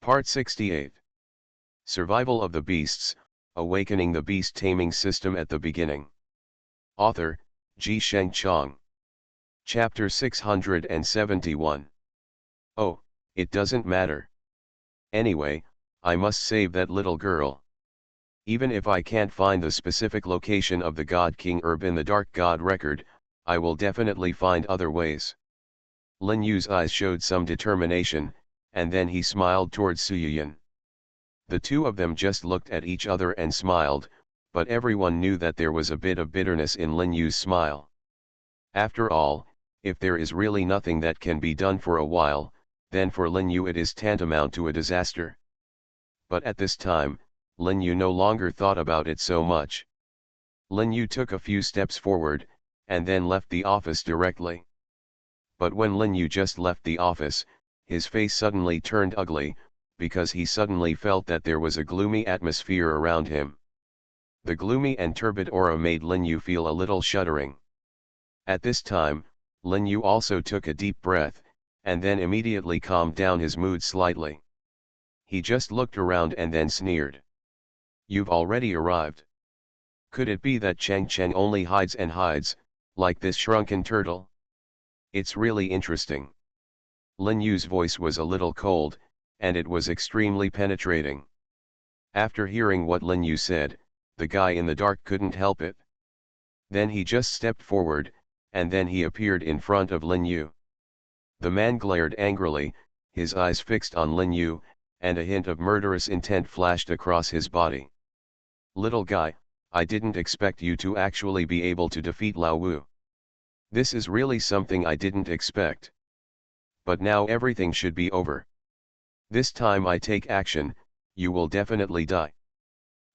Part 68. Survival of the Beasts, Awakening the Beast Taming System at the Beginning. Author, Ji Sheng Chong. Chapter 671. Oh, it doesn't matter. Anyway, I must save that little girl. Even if I can't find the specific location of the God King Herb in the Dark God record, I will definitely find other ways. Lin Yu's eyes showed some determination, and then he smiled towards Suyin. The two of them just looked at each other and smiled, but everyone knew that there was a bit of bitterness in Lin Yu's smile. After all, if there is really nothing that can be done for a while, then for Lin Yu it is tantamount to a disaster. But at this time, Lin Yu no longer thought about it so much. Lin Yu took a few steps forward, and then left the office directly. But when Lin Yu just left the office, his face suddenly turned ugly, because he suddenly felt that there was a gloomy atmosphere around him. The gloomy and turbid aura made Lin Yu feel a little shuddering. At this time, Lin Yu also took a deep breath, and then immediately calmed down his mood slightly. He just looked around and then sneered. "You've already arrived. Could it be that Cheng Cheng only hides and hides, like this shrunken turtle? It's really interesting." Lin Yu's voice was a little cold, and it was extremely penetrating. After hearing what Lin Yu said, the guy in the dark couldn't help it. Then he just stepped forward, and then he appeared in front of Lin Yu. The man glared angrily, his eyes fixed on Lin Yu, and a hint of murderous intent flashed across his body. "Little guy, I didn't expect you to actually be able to defeat Lao Wu. This is really something I didn't expect. But now everything should be over. This time I take action, you will definitely die."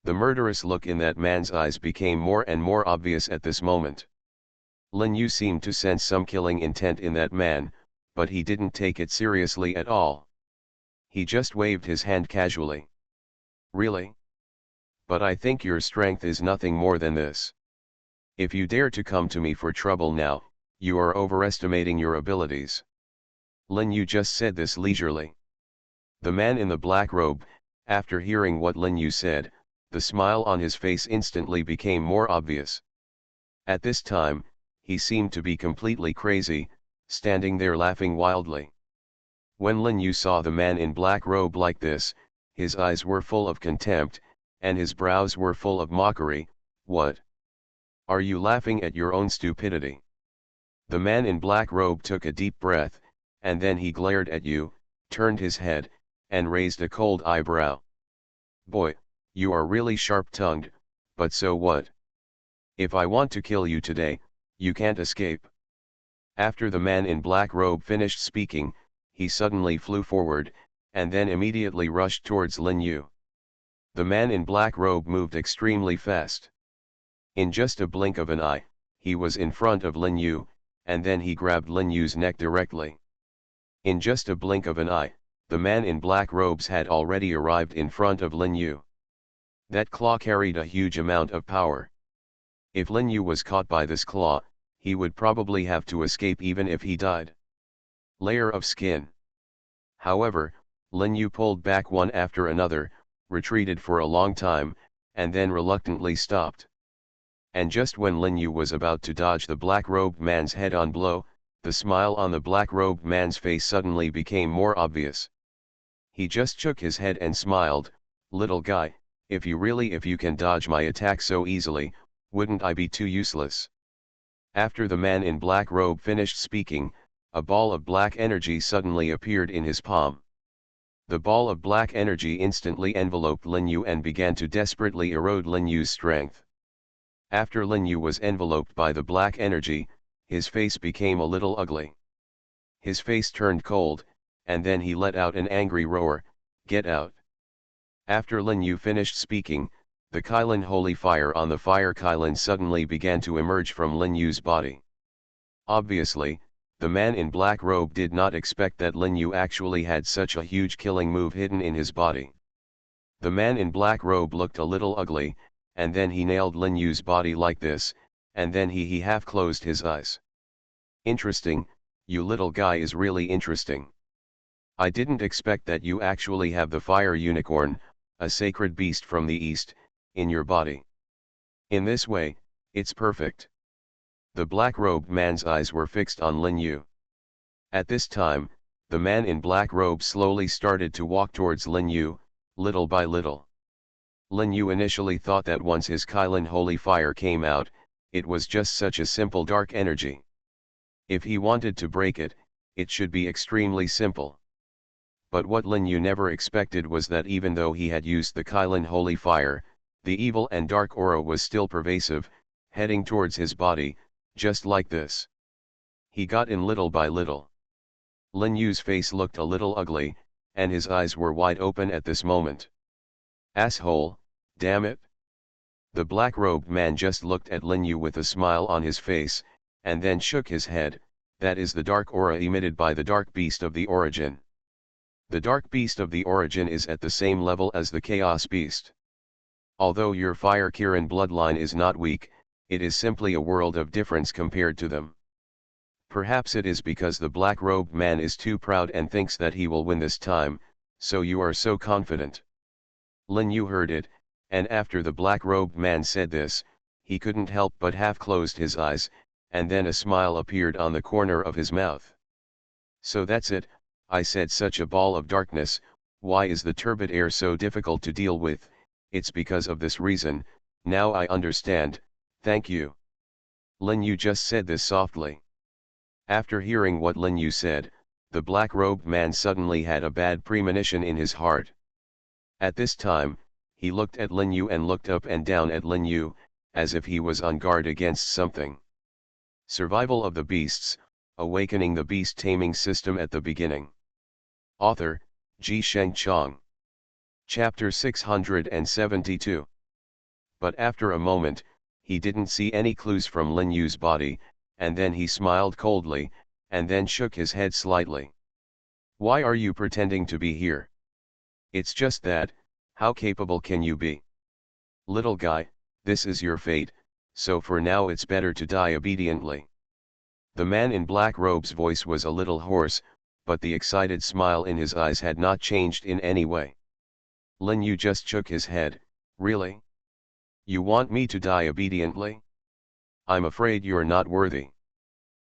The murderous look in that man's eyes became more and more obvious at this moment. Lin Yu seemed to sense some killing intent in that man, but he didn't take it seriously at all. He just waved his hand casually. "Really? But I think your strength is nothing more than this. If you dare to come to me for trouble now, you are overestimating your abilities." Lin Yu just said this leisurely. The man in the black robe, after hearing what Lin Yu said, the smile on his face instantly became more obvious. At this time, he seemed to be completely crazy, standing there laughing wildly. When Lin Yu saw the man in black robe like this, his eyes were full of contempt, and his brows were full of mockery. "What? Are you laughing at your own stupidity?" The man in black robe took a deep breath, and then he glared at you, turned his head, and raised a cold eyebrow. "Boy, you are really sharp-tongued, but so what? If I want to kill you today, you can't escape." After the man in black robe finished speaking, he suddenly flew forward, and then immediately rushed towards Lin Yu. The man in black robe moved extremely fast. In just a blink of an eye, he was in front of Lin Yu, and then he grabbed Lin Yu's neck directly. In just a blink of an eye, the man in black robes had already arrived in front of Lin Yu. That claw carried a huge amount of power. If Lin Yu was caught by this claw, he would probably have to escape even if he died. Layer of skin. However, Lin Yu pulled back one after another, retreated for a long time, and then reluctantly stopped. And just when Lin Yu was about to dodge the black-robed man's head-on blow, the smile on the black-robed man's face suddenly became more obvious. He just shook his head and smiled. "Little guy, if you can dodge my attack so easily, wouldn't I be too useless?" After the man in black robe finished speaking, a ball of black energy suddenly appeared in his palm. The ball of black energy instantly enveloped Lin Yu and began to desperately erode Lin Yu's strength. After Lin Yu was enveloped by the black energy, his face became a little ugly. His face turned cold, and then he let out an angry roar, "Get out!" After Lin Yu finished speaking, the Kylin holy fire on the fire Kylin suddenly began to emerge from Lin Yu's body. Obviously, the man in black robe did not expect that Lin Yu actually had such a huge killing move hidden in his body. The man in black robe looked a little ugly, and then he nailed Lin Yu's body like this, and then he half closed his eyes. "Interesting, you little guy is really interesting. I didn't expect that you actually have the fire unicorn, a sacred beast from the east, in your body. In this way, it's perfect. The black-robed man's eyes were fixed on Lin Yu. At this time, the man in black robe slowly started to walk towards Lin Yu, little by little. Lin Yu initially thought that once his Kylin holy fire came out, it was just such a simple dark energy. If he wanted to break it, it should be extremely simple. But what Lin Yu never expected was that even though he had used the Kylin holy fire, the evil and dark aura was still pervasive, heading towards his body, just like this. He got in little by little. Lin Yu's face looked a little ugly, and his eyes were wide open at this moment. Asshole, damn it! The black-robed man just looked at Lin Yu with a smile on his face, and then shook his head. That is the dark aura emitted by the dark beast of the origin. The dark beast of the origin is at the same level as the chaos beast. Although your fire Kirin bloodline is not weak, it is simply a world of difference compared to them. Perhaps it is because the black-robed man is too proud and thinks that he will win this time, so you are so confident. Lin Yu heard it, and after the black-robed man said this, he couldn't help but half closed his eyes, and then a smile appeared on the corner of his mouth. So that's it, I said, such a ball of darkness. Why is the turbid air so difficult to deal with? It's because of this reason. Now I understand, thank you. Lin Yu just said this softly. After hearing what Lin Yu said, the black-robed man suddenly had a bad premonition in his heart. At this time, he looked at Lin Yu and looked up and down at Lin Yu, as if he was on guard against something. Survival of the Beasts, Awakening the Beast Taming System at the Beginning. Author, Ji Sheng Chong. Chapter 672. But after a moment, he didn't see any clues from Lin Yu's body, and then he smiled coldly, and then shook his head slightly. Why are you pretending to be here? It's just that, how capable can you be? Little guy, this is your fate, so for now it's better to die obediently. The man in black robe's voice was a little hoarse, but the excited smile in his eyes had not changed in any way. Lin Yu just shook his head. Really? You want me to die obediently? I'm afraid you're not worthy.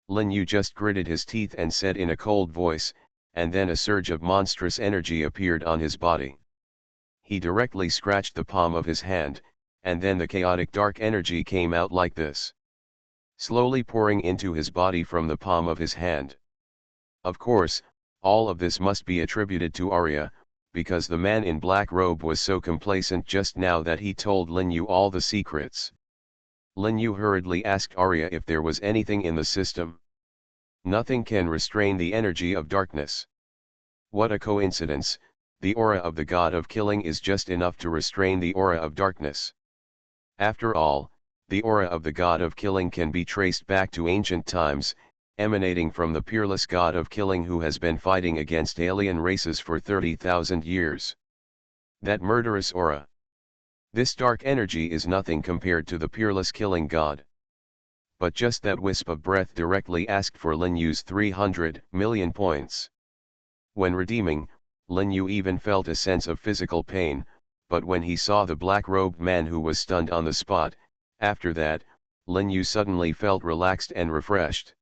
Lin Yu just gritted his teeth and said in a cold voice, and then a surge of monstrous energy appeared on his body. He directly scratched the palm of his hand, and then the chaotic dark energy came out like this, slowly pouring into his body from the palm of his hand. Of course, all of this must be attributed to Arya, because the man in black robe was so complacent just now that he told Lin Yu all the secrets. Lin Yu hurriedly asked Arya if there was anything in the system. Nothing can restrain the energy of darkness. What a coincidence, the aura of the god of killing is just enough to restrain the aura of darkness. After all, the aura of the god of killing can be traced back to ancient times, emanating from the peerless god of killing who has been fighting against alien races for 30,000 years. That murderous aura. This dark energy is nothing compared to the peerless killing god. But just that wisp of breath directly asked for Lin Yu's 300 million points. When redeeming, Lin Yu even felt a sense of physical pain, but when he saw the black-robed man who was stunned on the spot, after that, Lin Yu suddenly felt relaxed and refreshed.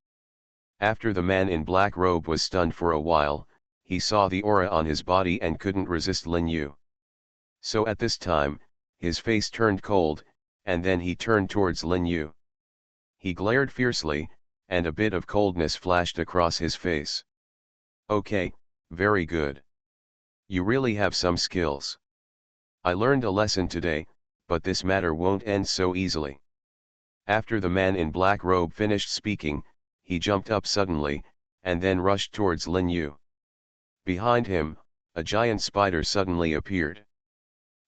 After the man in black robe was stunned for a while, he saw the aura on his body and couldn't resist Lin Yu. So at this time, his face turned cold, and then he turned towards Lin Yu. He glared fiercely, and a bit of coldness flashed across his face. Okay, very good. You really have some skills. I learned a lesson today, but this matter won't end so easily. After the man in black robe finished speaking, he jumped up suddenly, and then rushed towards Lin Yu. Behind him, a giant spider suddenly appeared.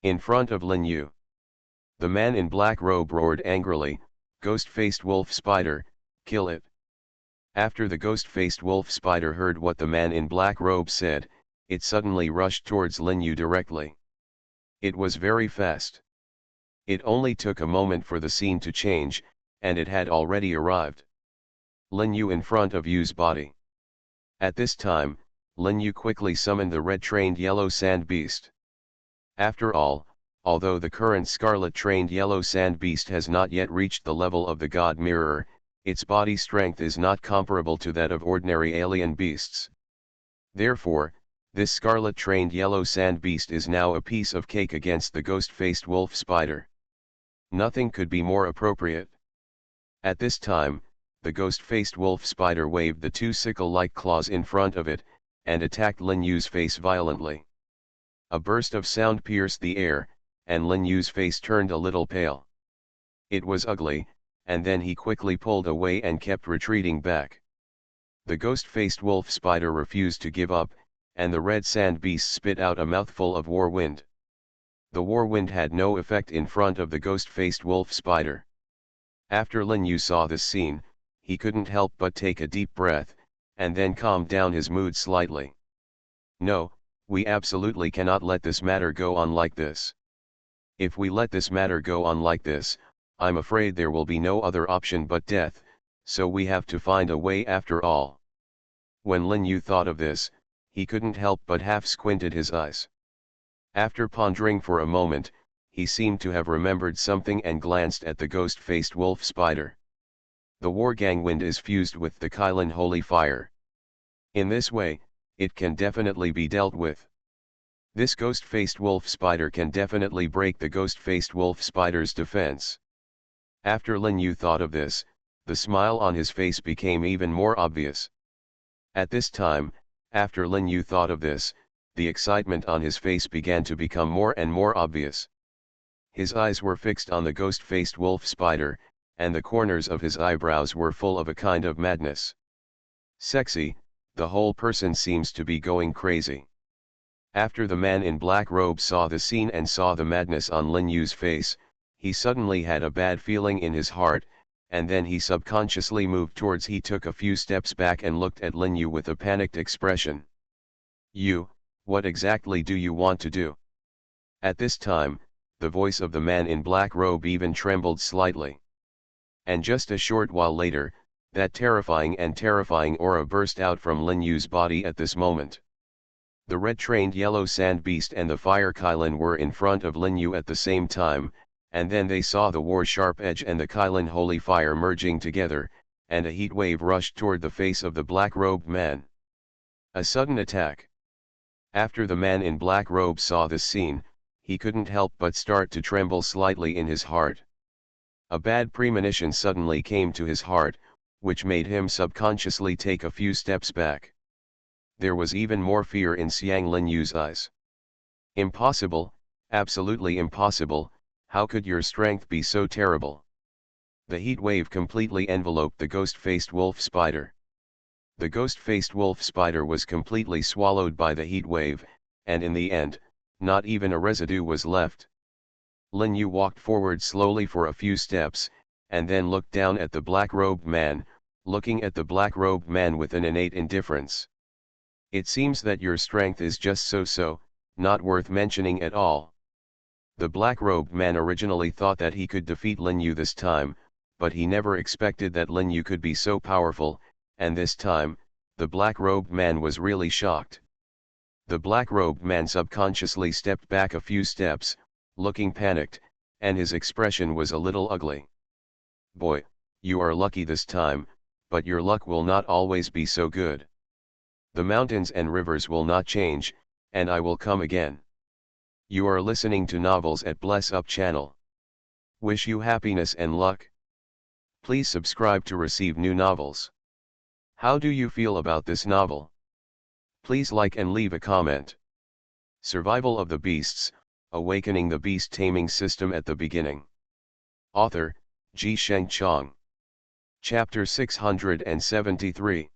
In front of Lin Yu. The man in black robe roared angrily, "Ghost-faced wolf spider, kill it." After the ghost-faced wolf spider heard what the man in black robe said, it suddenly rushed towards Lin Yu directly. It was very fast. It only took a moment for the scene to change, and it had already arrived. Lin Yu in front of Yu's body. At this time, Lin Yu quickly summoned the red-trained yellow sand beast. After all, although the current scarlet-trained yellow sand beast has not yet reached the level of the God Mirror, its body strength is not comparable to that of ordinary alien beasts. Therefore, this scarlet-trained yellow sand beast is now a piece of cake against the ghost-faced wolf spider. Nothing could be more appropriate. At this time, the ghost-faced wolf spider waved the two sickle-like claws in front of it, and attacked Lin Yu's face violently. A burst of sound pierced the air, and Lin Yu's face turned a little pale. It was ugly, and then he quickly pulled away and kept retreating back. The ghost-faced wolf spider refused to give up, and the red sand beast spit out a mouthful of war wind. The war wind had no effect in front of the ghost-faced wolf spider. After Lin Yu saw this scene, he couldn't help but take a deep breath, and then calmed down his mood slightly. No, we absolutely cannot let this matter go on like this. If we let this matter go on like this, I'm afraid there will be no other option but death, so we have to find a way after all. When Lin Yu thought of this, he couldn't help but half squinted his eyes. After pondering for a moment, he seemed to have remembered something and glanced at the ghost-faced wolf spider. The Wargang wind is fused with the Kylin holy fire. In this way, it can definitely be dealt with. This ghost-faced wolf spider can definitely break the ghost-faced wolf spider's defense. After Lin Yu thought of this, the smile on his face became even more obvious. At this time, after Lin Yu thought of this, the excitement on his face began to become more and more obvious. His eyes were fixed on the ghost-faced wolf spider, and the corners of his eyebrows were full of a kind of madness. Sexy, the whole person seems to be going crazy. After the man in black robe saw the scene and saw the madness on Lin Yu's face, he suddenly had a bad feeling in his heart, and then he subconsciously moved towards. He took a few steps back and looked at Lin Yu with a panicked expression. "You, what exactly do you want to do?" At this time, the voice of the man in black robe even trembled slightly. And just a short while later, that terrifying aura burst out from Lin Yu's body at this moment. The red-trained yellow sand beast and the fire Kylin were in front of Lin Yu at the same time, and then they saw the war sharp edge and the Kylin holy fire merging together, and a heat wave rushed toward the face of the black-robed man. A sudden attack. After the man in black robe saw this scene, he couldn't help but start to tremble slightly in his heart. A bad premonition suddenly came to his heart, which made him subconsciously take a few steps back. There was even more fear in Xiang Lin Yu's eyes. "Impossible, absolutely impossible, how could your strength be so terrible?" The heat wave completely enveloped the ghost-faced wolf spider. The ghost-faced wolf spider was completely swallowed by the heat wave, and in the end, not even a residue was left. Lin Yu walked forward slowly for a few steps, and then looked down at the black-robed man, looking at the black-robed man with an innate indifference. "It seems that your strength is just so-so, not worth mentioning at all." The black-robed man originally thought that he could defeat Lin Yu this time, but he never expected that Lin Yu could be so powerful, and this time, the black-robed man was really shocked. The black-robed man subconsciously stepped back a few steps, looking panicked, and his expression was a little ugly. "Boy, you are lucky this time, but your luck will not always be so good. The mountains and rivers will not change, and I will come again." You are listening to Novels at Bless Up channel. Wish you happiness and luck. Please subscribe to receive new novels. How do you feel about this novel? Please like and leave a comment. Survival of the Beasts, Awakening the Beast Taming System at the Beginning. Author, Ji Sheng Chong. Chapter 673.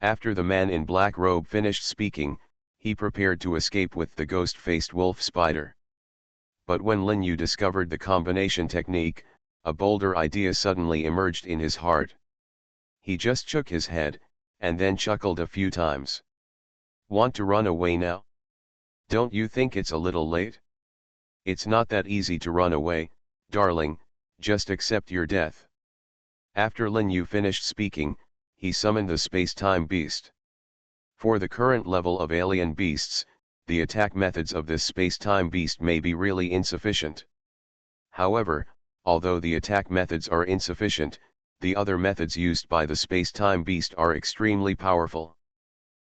After the man in black robe finished speaking, he prepared to escape with the ghost-faced wolf spider. But when Lin Yu discovered the combination technique, a bolder idea suddenly emerged in his heart. He just shook his head, and then chuckled a few times. "Want to run away now? Don't you think it's a little late? It's not that easy to run away, darling, just accept your death." After Lin Yu finished speaking, he summoned the space-time beast. For the current level of alien beasts, the attack methods of this space-time beast may be really insufficient. However, although the attack methods are insufficient, the other methods used by the space-time beast are extremely powerful.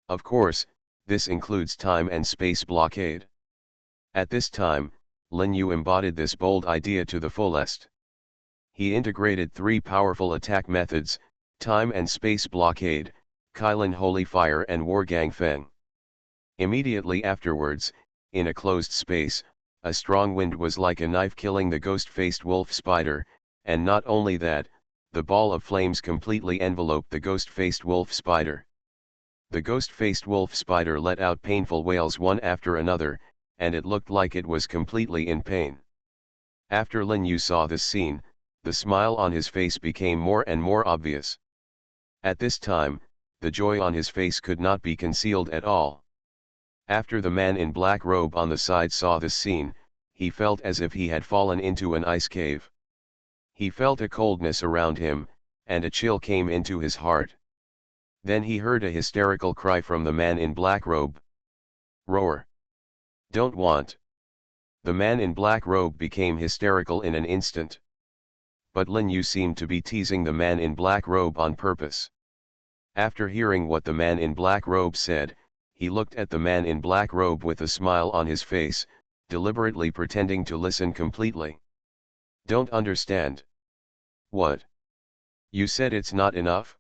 Of course, this includes time and space blockade. At this time, Lin Yu embodied this bold idea to the fullest. He integrated three powerful attack methods: time and space blockade, Kylin Holy Fire and Wargang Feng. Immediately afterwards, in a closed space, a strong wind was like a knife killing the ghost-faced wolf spider, and not only that, the ball of flames completely enveloped the ghost-faced wolf spider. The ghost-faced wolf spider let out painful wails one after another, and it looked like it was completely in pain. After Lin Yu saw this scene, the smile on his face became more and more obvious. At this time, the joy on his face could not be concealed at all. After the man in black robe on the side saw this scene, he felt as if he had fallen into an ice cave. He felt a coldness around him, and a chill came into his heart. Then he heard a hysterical cry from the man in black robe. Roar! Don't want! The man in black robe became hysterical in an instant. But Lin Yu seemed to be teasing the man in black robe on purpose. After hearing what the man in black robe said, he looked at the man in black robe with a smile on his face, deliberately pretending to listen completely. Don't understand. What? You said it's not enough?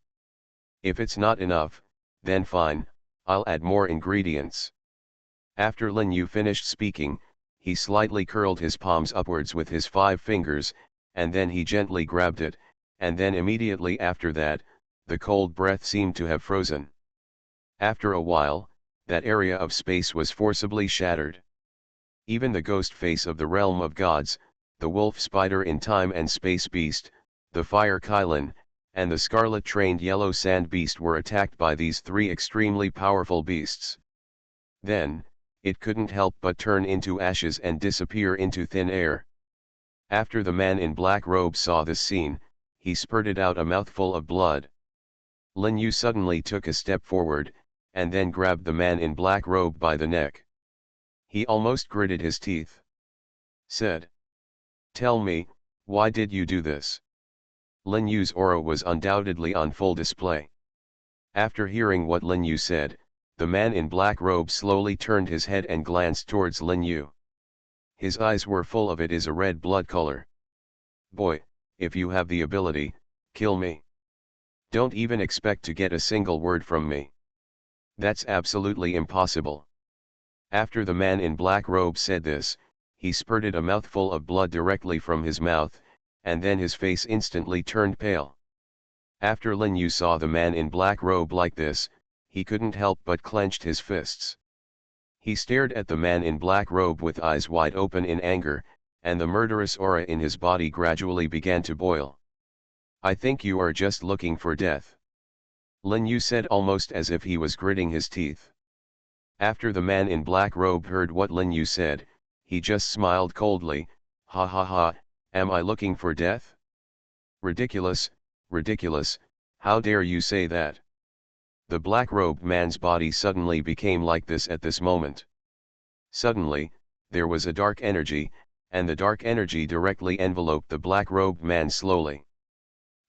If it's not enough, then fine, I'll add more ingredients. After Lin Yu finished speaking, he slightly curled his palms upwards with his 5 fingers, and then he gently grabbed it, and then immediately after that, the cold breath seemed to have frozen. After a while, that area of space was forcibly shattered. Even the ghost face of the realm of gods, the wolf spider in time and space beast, the fire Kylin, and the scarlet trained yellow sand beast were attacked by these 3 extremely powerful beasts. Then, it couldn't help but turn into ashes and disappear into thin air. After the man in black robe saw this scene, he spurted out a mouthful of blood. Lin Yu suddenly took a step forward, and then grabbed the man in black robe by the neck. He almost gritted his teeth. Said, "Tell me, why did you do this?" Lin Yu's aura was undoubtedly on full display. After hearing what Lin Yu said, the man in black robe slowly turned his head and glanced towards Lin Yu. His eyes were full of it is a red blood color. Boy, if you have the ability, kill me. Don't even expect to get a single word from me. That's absolutely impossible. After the man in black robe said this, he spurted a mouthful of blood directly from his mouth, and then his face instantly turned pale. After Lin Yu saw the man in black robe like this, he couldn't help but clenched his fists. He stared at the man in black robe with eyes wide open in anger, and the murderous aura in his body gradually began to boil. I think you are just looking for death. Lin Yu said almost as if he was gritting his teeth. After the man in black robe heard what Lin Yu said, he just smiled coldly. Ha ha ha, am I looking for death? Ridiculous, ridiculous, how dare you say that? The black-robed man's body suddenly became like this at this moment. Suddenly, there was a dark energy, and the dark energy directly enveloped the black-robed man slowly.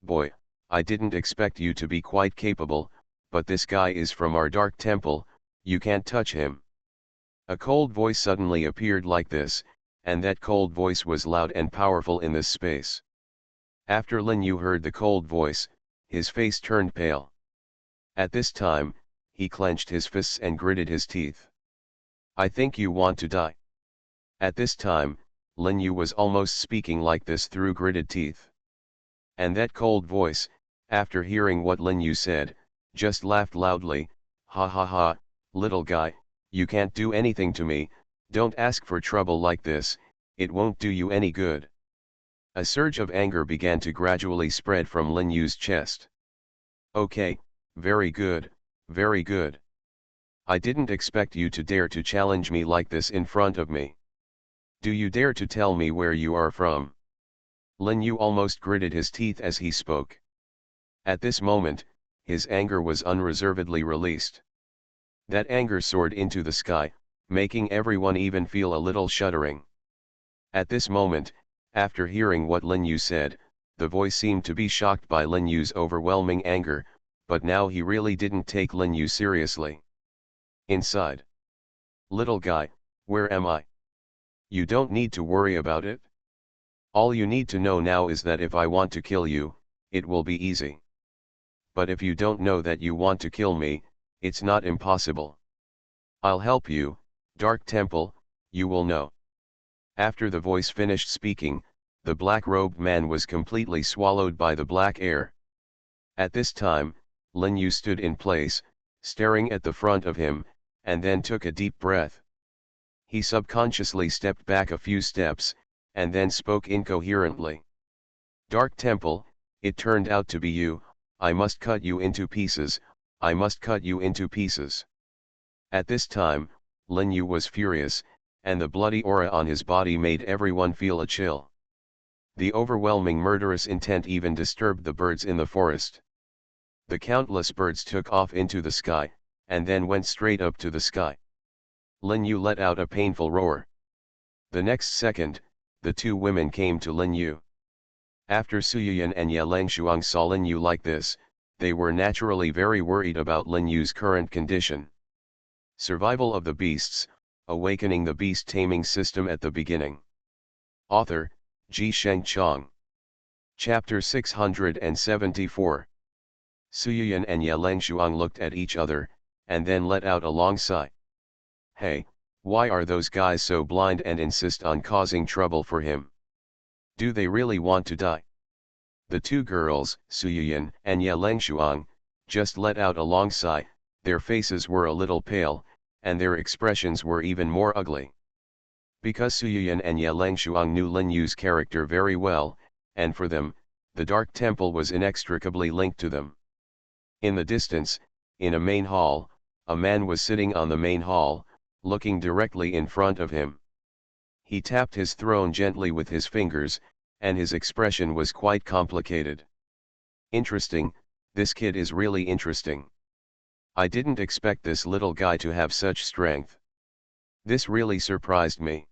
Boy, I didn't expect you to be quite capable, but this guy is from our dark temple, you can't touch him. A cold voice suddenly appeared like this, and that cold voice was loud and powerful in this space. After Lin Yu heard the cold voice, his face turned pale. At this time, he clenched his fists and gritted his teeth. I think you want to die. At this time, Lin Yu was almost speaking like this through gritted teeth. And that cold voice, after hearing what Lin Yu said, just laughed loudly. Ha ha ha, little guy, you can't do anything to me, don't ask for trouble like this, it won't do you any good. A surge of anger began to gradually spread from Lin Yu's chest. Okay, very good, very good. I didn't expect you to dare to challenge me like this in front of me. Do you dare to tell me where you are from? Lin Yu almost gritted his teeth as he spoke. At this moment, his anger was unreservedly released. That anger soared into the sky, making everyone even feel a little shuddering. At this moment, after hearing what Lin Yu said, the voice seemed to be shocked by Lin Yu's overwhelming anger, but now he really didn't take Lin Yu seriously. Inside. Little guy, where am I? You don't need to worry about it. All you need to know now is that if I want to kill you, it will be easy. But if you don't know that you want to kill me, it's not impossible. I'll help you, Dark Temple, you will know. After the voice finished speaking, the black-robed man was completely swallowed by the black air. At this time, Lin Yu stood in place, staring at the front of him, and then took a deep breath. He subconsciously stepped back a few steps, and then spoke incoherently. Dark Temple, it turned out to be you, I must cut you into pieces, I must cut you into pieces. At this time, Lin Yu was furious, and the bloody aura on his body made everyone feel a chill. The overwhelming murderous intent even disturbed the birds in the forest. The countless birds took off into the sky, and then went straight up to the sky. Lin Yu let out a painful roar. The next second, the two women came to Lin Yu. After Suyuyan and Ye Langshuang saw Lin Yu like this, they were naturally very worried about Lin Yu's current condition. Survival of the Beasts, Awakening the Beast Taming System at the Beginning. Author, Ji Shengchang. Chapter 674. Suyuyan and Ye Langshuang looked at each other, and then let out a long sigh. Hey, why are those guys so blind and insist on causing trouble for him? Do they really want to die? The two girls, Suyuyan and Ye Langshuang, just let out a long sigh. Their faces were a little pale, and their expressions were even more ugly. Because Suyuyan and Ye Langshuang knew Lin Yu's character very well, and for them, the Dark Temple was inextricably linked to them. In the distance, in a main hall, a man was sitting on the main hall, looking directly in front of him. He tapped his throne gently with his fingers, and his expression was quite complicated. Interesting, this kid is really interesting. I didn't expect this little guy to have such strength. This really surprised me.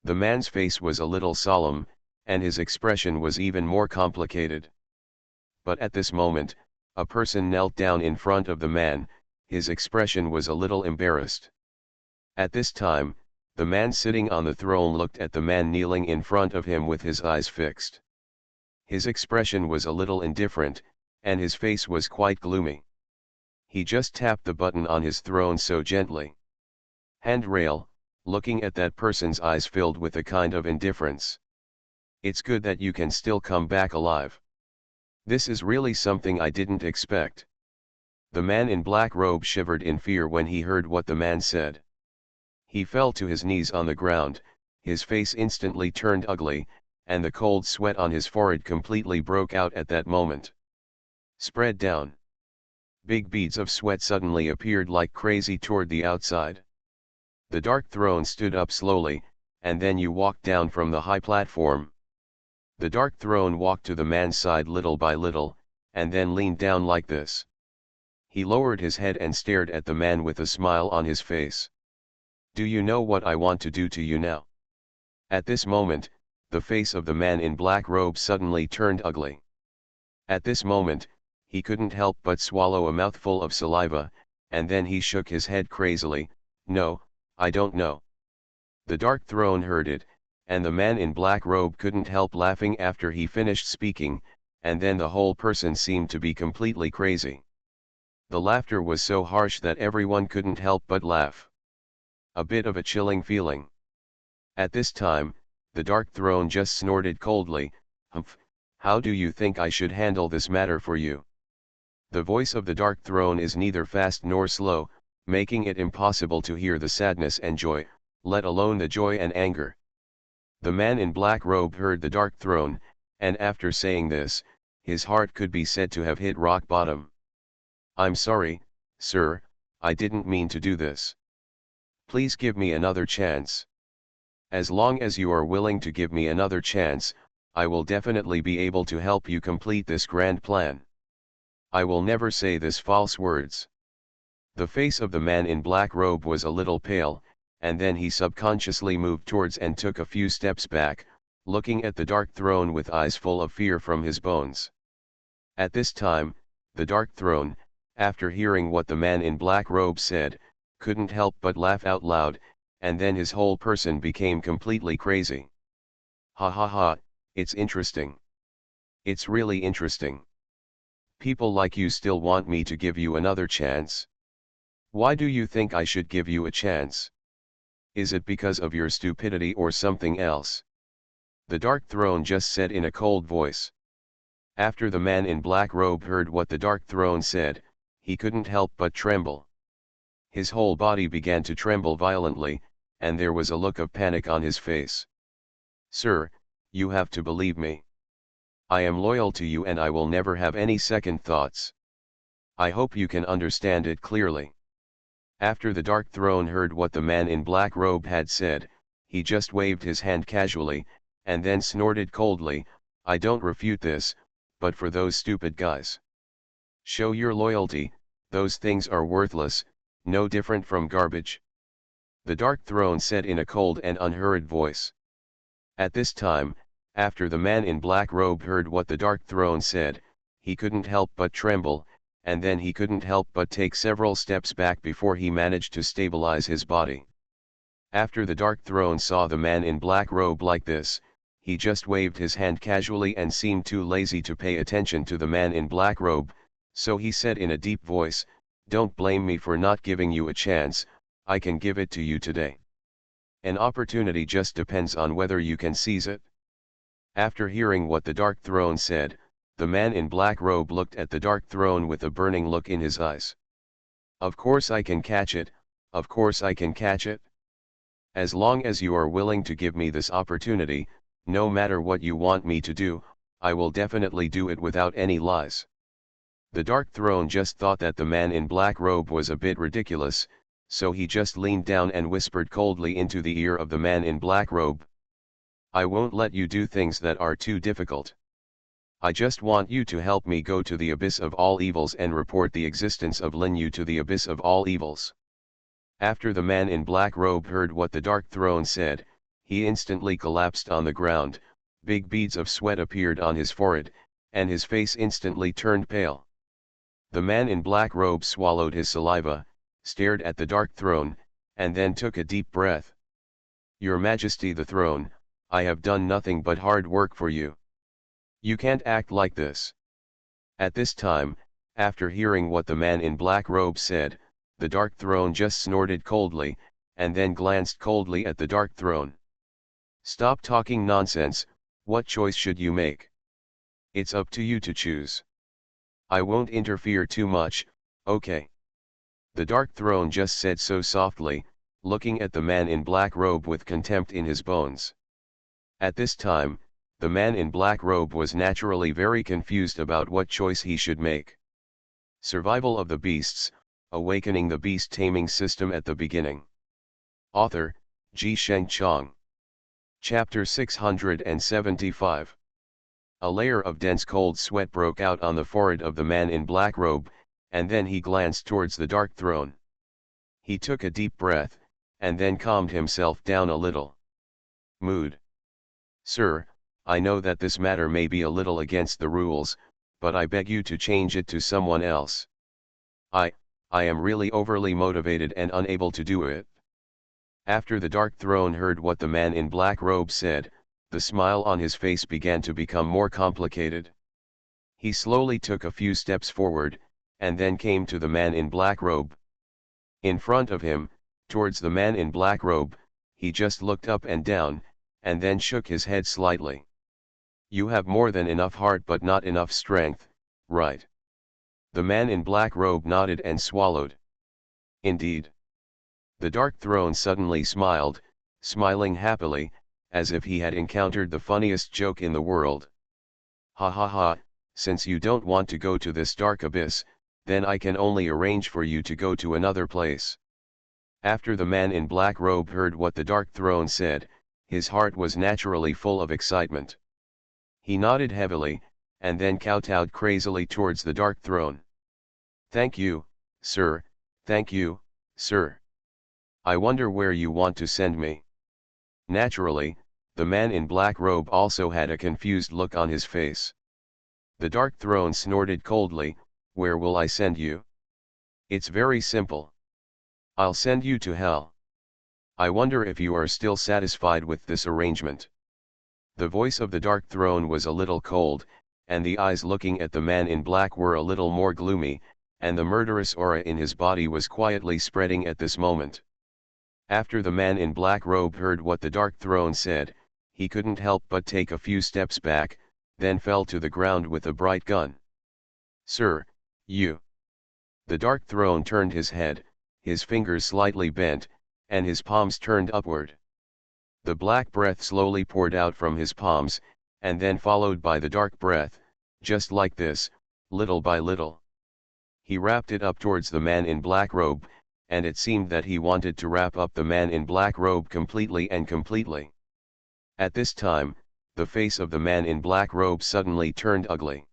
The man's face was a little solemn, and his expression was even more complicated. But at this moment, a person knelt down in front of the man. His expression was a little embarrassed. At this time, the man sitting on the throne looked at the man kneeling in front of him with his eyes fixed. His expression was a little indifferent, and his face was quite gloomy. He just tapped the button on his throne so gently. Handrail, looking at that person's eyes filled with a kind of indifference. It's good that you can still come back alive. This is really something I didn't expect. The man in black robe shivered in fear when he heard what the man said. He fell to his knees on the ground, his face instantly turned ugly, and the cold sweat on his forehead completely broke out at that moment. Spread down. Big beads of sweat suddenly appeared like crazy toward the outside. The dark throne stood up slowly, and then you walked down from the high platform. The dark throne walked to the man's side little by little, and then leaned down like this. He lowered his head and stared at the man with a smile on his face. Do you know what I want to do to you now? At this moment, the face of the man in black robe suddenly turned ugly. At this moment, he couldn't help but swallow a mouthful of saliva, and then he shook his head crazily. No, I don't know. The dark throne heard it, and the man in black robe couldn't help laughing after he finished speaking, and then the whole person seemed to be completely crazy. The laughter was so harsh that everyone couldn't help but laugh. A bit of a chilling feeling. At this time, the dark throne just snorted coldly. Humph, how do you think I should handle this matter for you? The voice of the dark throne is neither fast nor slow, making it impossible to hear the sadness and joy, let alone the joy and anger. The man in black robe heard the dark throne, and after saying this, his heart could be said to have hit rock bottom. I'm sorry, sir, I didn't mean to do this. Please give me another chance. As long as you are willing to give me another chance, I will definitely be able to help you complete this grand plan. I will never say this false words. The face of the man in black robe was a little pale, and then he subconsciously moved towards and took a few steps back, looking at the dark throne with eyes full of fear from his bones. At this time, the dark throne, after hearing what the man in black robe said, couldn't help but laugh out loud, and then his whole person became completely crazy. Ha ha ha, it's interesting. It's really interesting. People like you still want me to give you another chance. Why do you think I should give you a chance? Is it because of your stupidity or something else? The dark throne just said in a cold voice. After the man in black robe heard what the dark throne said, he couldn't help but tremble. His whole body began to tremble violently, and there was a look of panic on his face. Sir, you have to believe me. I am loyal to you and I will never have any second thoughts. I hope you can understand it clearly. After the dark throne heard what the man in black robe had said, he just waved his hand casually, and then snorted coldly, I don't refute this, but for those stupid guys. Show your loyalty, those things are worthless, no different from garbage. The dark throne said in a cold and unhurried voice. At this time, after the man in black robe heard what the dark throne said, he couldn't help but tremble, and then he couldn't help but take several steps back before he managed to stabilize his body. After the dark throne saw the man in black robe like this, he just waved his hand casually and seemed too lazy to pay attention to the man in black robe, so he said in a deep voice, don't blame me for not giving you a chance, I can give it to you today. An opportunity just depends on whether you can seize it. After hearing what the dark throne said, the man in black robe looked at the dark throne with a burning look in his eyes. Of course I can catch it, of course I can catch it. As long as you are willing to give me this opportunity, no matter what you want me to do, I will definitely do it without any lies. The dark throne just thought that the man in black robe was a bit ridiculous, so he just leaned down and whispered coldly into the ear of the man in black robe. I won't let you do things that are too difficult. I just want you to help me go to the abyss of all evils and report the existence of Lin Yu to the abyss of all evils. After the man in black robe heard what the dark throne said, he instantly collapsed on the ground, big beads of sweat appeared on his forehead, and his face instantly turned pale. The man in black robe swallowed his saliva, stared at the dark throne, and then took a deep breath. Your Majesty the throne, I have done nothing but hard work for you. You can't act like this. At this time, after hearing what the man in black robe said, the dark throne just snorted coldly, and then glanced coldly at the dark throne. Stop talking nonsense, what choice should you make? It's up to you to choose. I won't interfere too much, okay? The dark throne just said so softly, looking at the man in black robe with contempt in his bones. At this time, the man in black robe was naturally very confused about what choice he should make. Survival of the Beasts, Awakening the Beast Taming System at the Beginning. Author, Ji Sheng Chong. Chapter 675. A layer of dense cold sweat broke out on the forehead of the man in black robe, and then he glanced towards the dark throne. He took a deep breath, and then calmed himself down a little. Mood. Sir, I know that this matter may be a little against the rules, but I beg you to change it to someone else. I am really overly motivated and unable to do it. After the dark throne heard what the man in black robe said, the smile on his face began to become more complicated. He slowly took a few steps forward, and then came to the man in black robe. In front of him, towards the man in black robe, he just looked up and down, and then shook his head slightly. You have more than enough heart but not enough strength, right? The man in black robe nodded and swallowed. Indeed. The dark throne suddenly smiled, smiling happily, as if he had encountered the funniest joke in the world. Ha ha ha, since you don't want to go to this dark abyss, then I can only arrange for you to go to another place. After the man in black robe heard what the dark throne said, his heart was naturally full of excitement. He nodded heavily, and then kowtowed crazily towards the dark throne. Thank you, sir, Thank you, sir. I wonder where you want to send me. Naturally, the man in black robe also had a confused look on his face. The Dark Throne snorted coldly, where will I send you? It's very simple. I'll send you to hell. I wonder if you are still satisfied with this arrangement. The voice of the Dark Throne was a little cold, and the eyes looking at the man in black were a little more gloomy, and the murderous aura in his body was quietly spreading at this moment. After the man in black robe heard what the Dark Throne said, he couldn't help but take a few steps back, then fell to the ground with a bright gun. Sir, you. The Dark Throne turned his head, his fingers slightly bent, and his palms turned upward. The black breath slowly poured out from his palms, and then followed by the dark breath, just like this, little by little. He wrapped it up towards the man in black robe, and it seemed that he wanted to wrap up the man in black robe completely and completely. At this time, the face of the man in black robe suddenly turned ugly.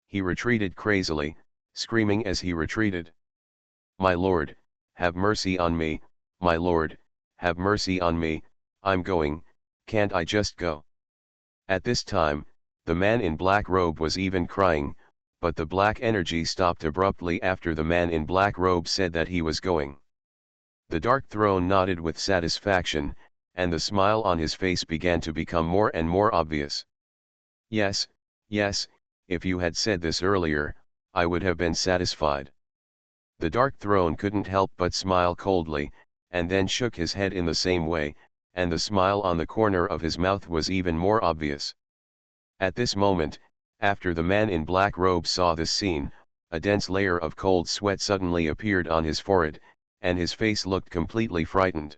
He retreated crazily, screaming as he retreated. My lord, have mercy on me, my lord, have mercy on me, I'm going, can't I just go? At this time, the man in black robe was even crying, but the black energy stopped abruptly after the man in black robe said that he was going. The Dark Throne nodded with satisfaction, and the smile on his face began to become more and more obvious. Yes, yes, if you had said this earlier, I would have been satisfied. The Dark Throne couldn't help but smile coldly, and then shook his head in the same way, and the smile on the corner of his mouth was even more obvious. At this moment, after the man in black robe saw this scene, a dense layer of cold sweat suddenly appeared on his forehead, and his face looked completely frightened.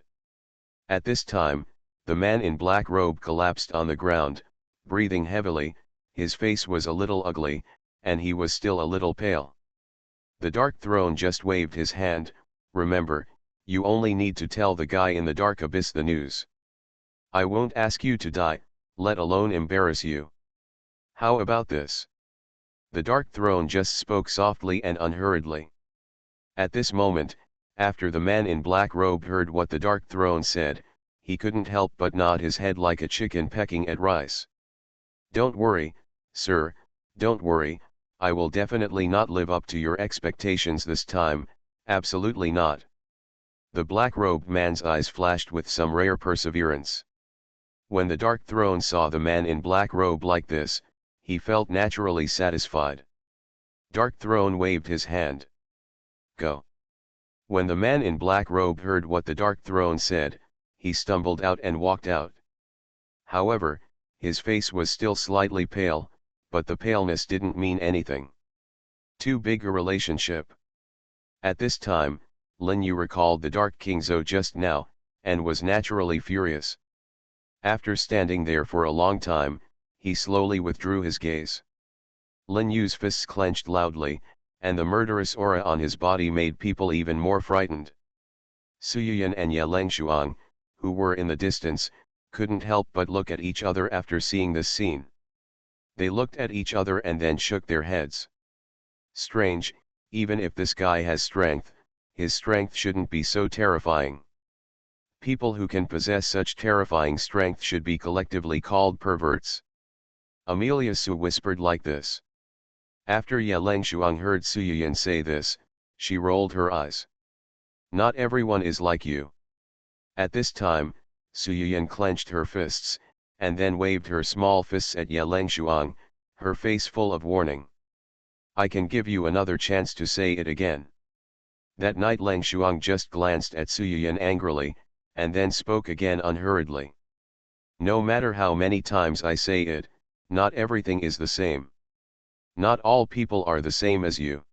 At this time, the man in black robe collapsed on the ground, breathing heavily, his face was a little ugly, and he was still a little pale. The Dark Throne just waved his hand. Remember, you only need to tell the guy in the dark abyss the news. I won't ask you to die, let alone embarrass you. How about this? The Dark Throne just spoke softly and unhurriedly. At this moment, after the man in black robe heard what the Dark Throne said, he couldn't help but nod his head like a chicken pecking at rice. Don't worry, sir, don't worry, I will definitely not live up to your expectations this time, absolutely not. The black-robed man's eyes flashed with some rare perseverance. When the Dark Throne saw the man in black robe like this, he felt naturally satisfied. Dark Throne waved his hand. Go. When the man in black robe heard what the Dark Throne said, he stumbled out and walked out. However, his face was still slightly pale, but the paleness didn't mean anything. Too big a relationship. At this time, Lin Yu recalled the Dark King Zhou just now, and was naturally furious. After standing there for a long time, he slowly withdrew his gaze. Lin Yu's fists clenched loudly, and the murderous aura on his body made people even more frightened. Suyuyan and Ye Lengshuang, who were in the distance, couldn't help but look at each other after seeing this scene. They looked at each other and then shook their heads. Strange, even if this guy has strength, his strength shouldn't be so terrifying. People who can possess such terrifying strength should be collectively called perverts. Amelia Su whispered like this. After Ye Lengshuang heard Suyuyan say this, she rolled her eyes. Not everyone is like you. At this time, Suyuyan clenched her fists, and then waved her small fists at Ye Lengshuang, her face full of warning. I can give you another chance to say it again. That night Lengshuang just glanced at Suyuyan angrily, and then spoke again unhurriedly. No matter how many times I say it, not everything is the same. Not all people are the same as you.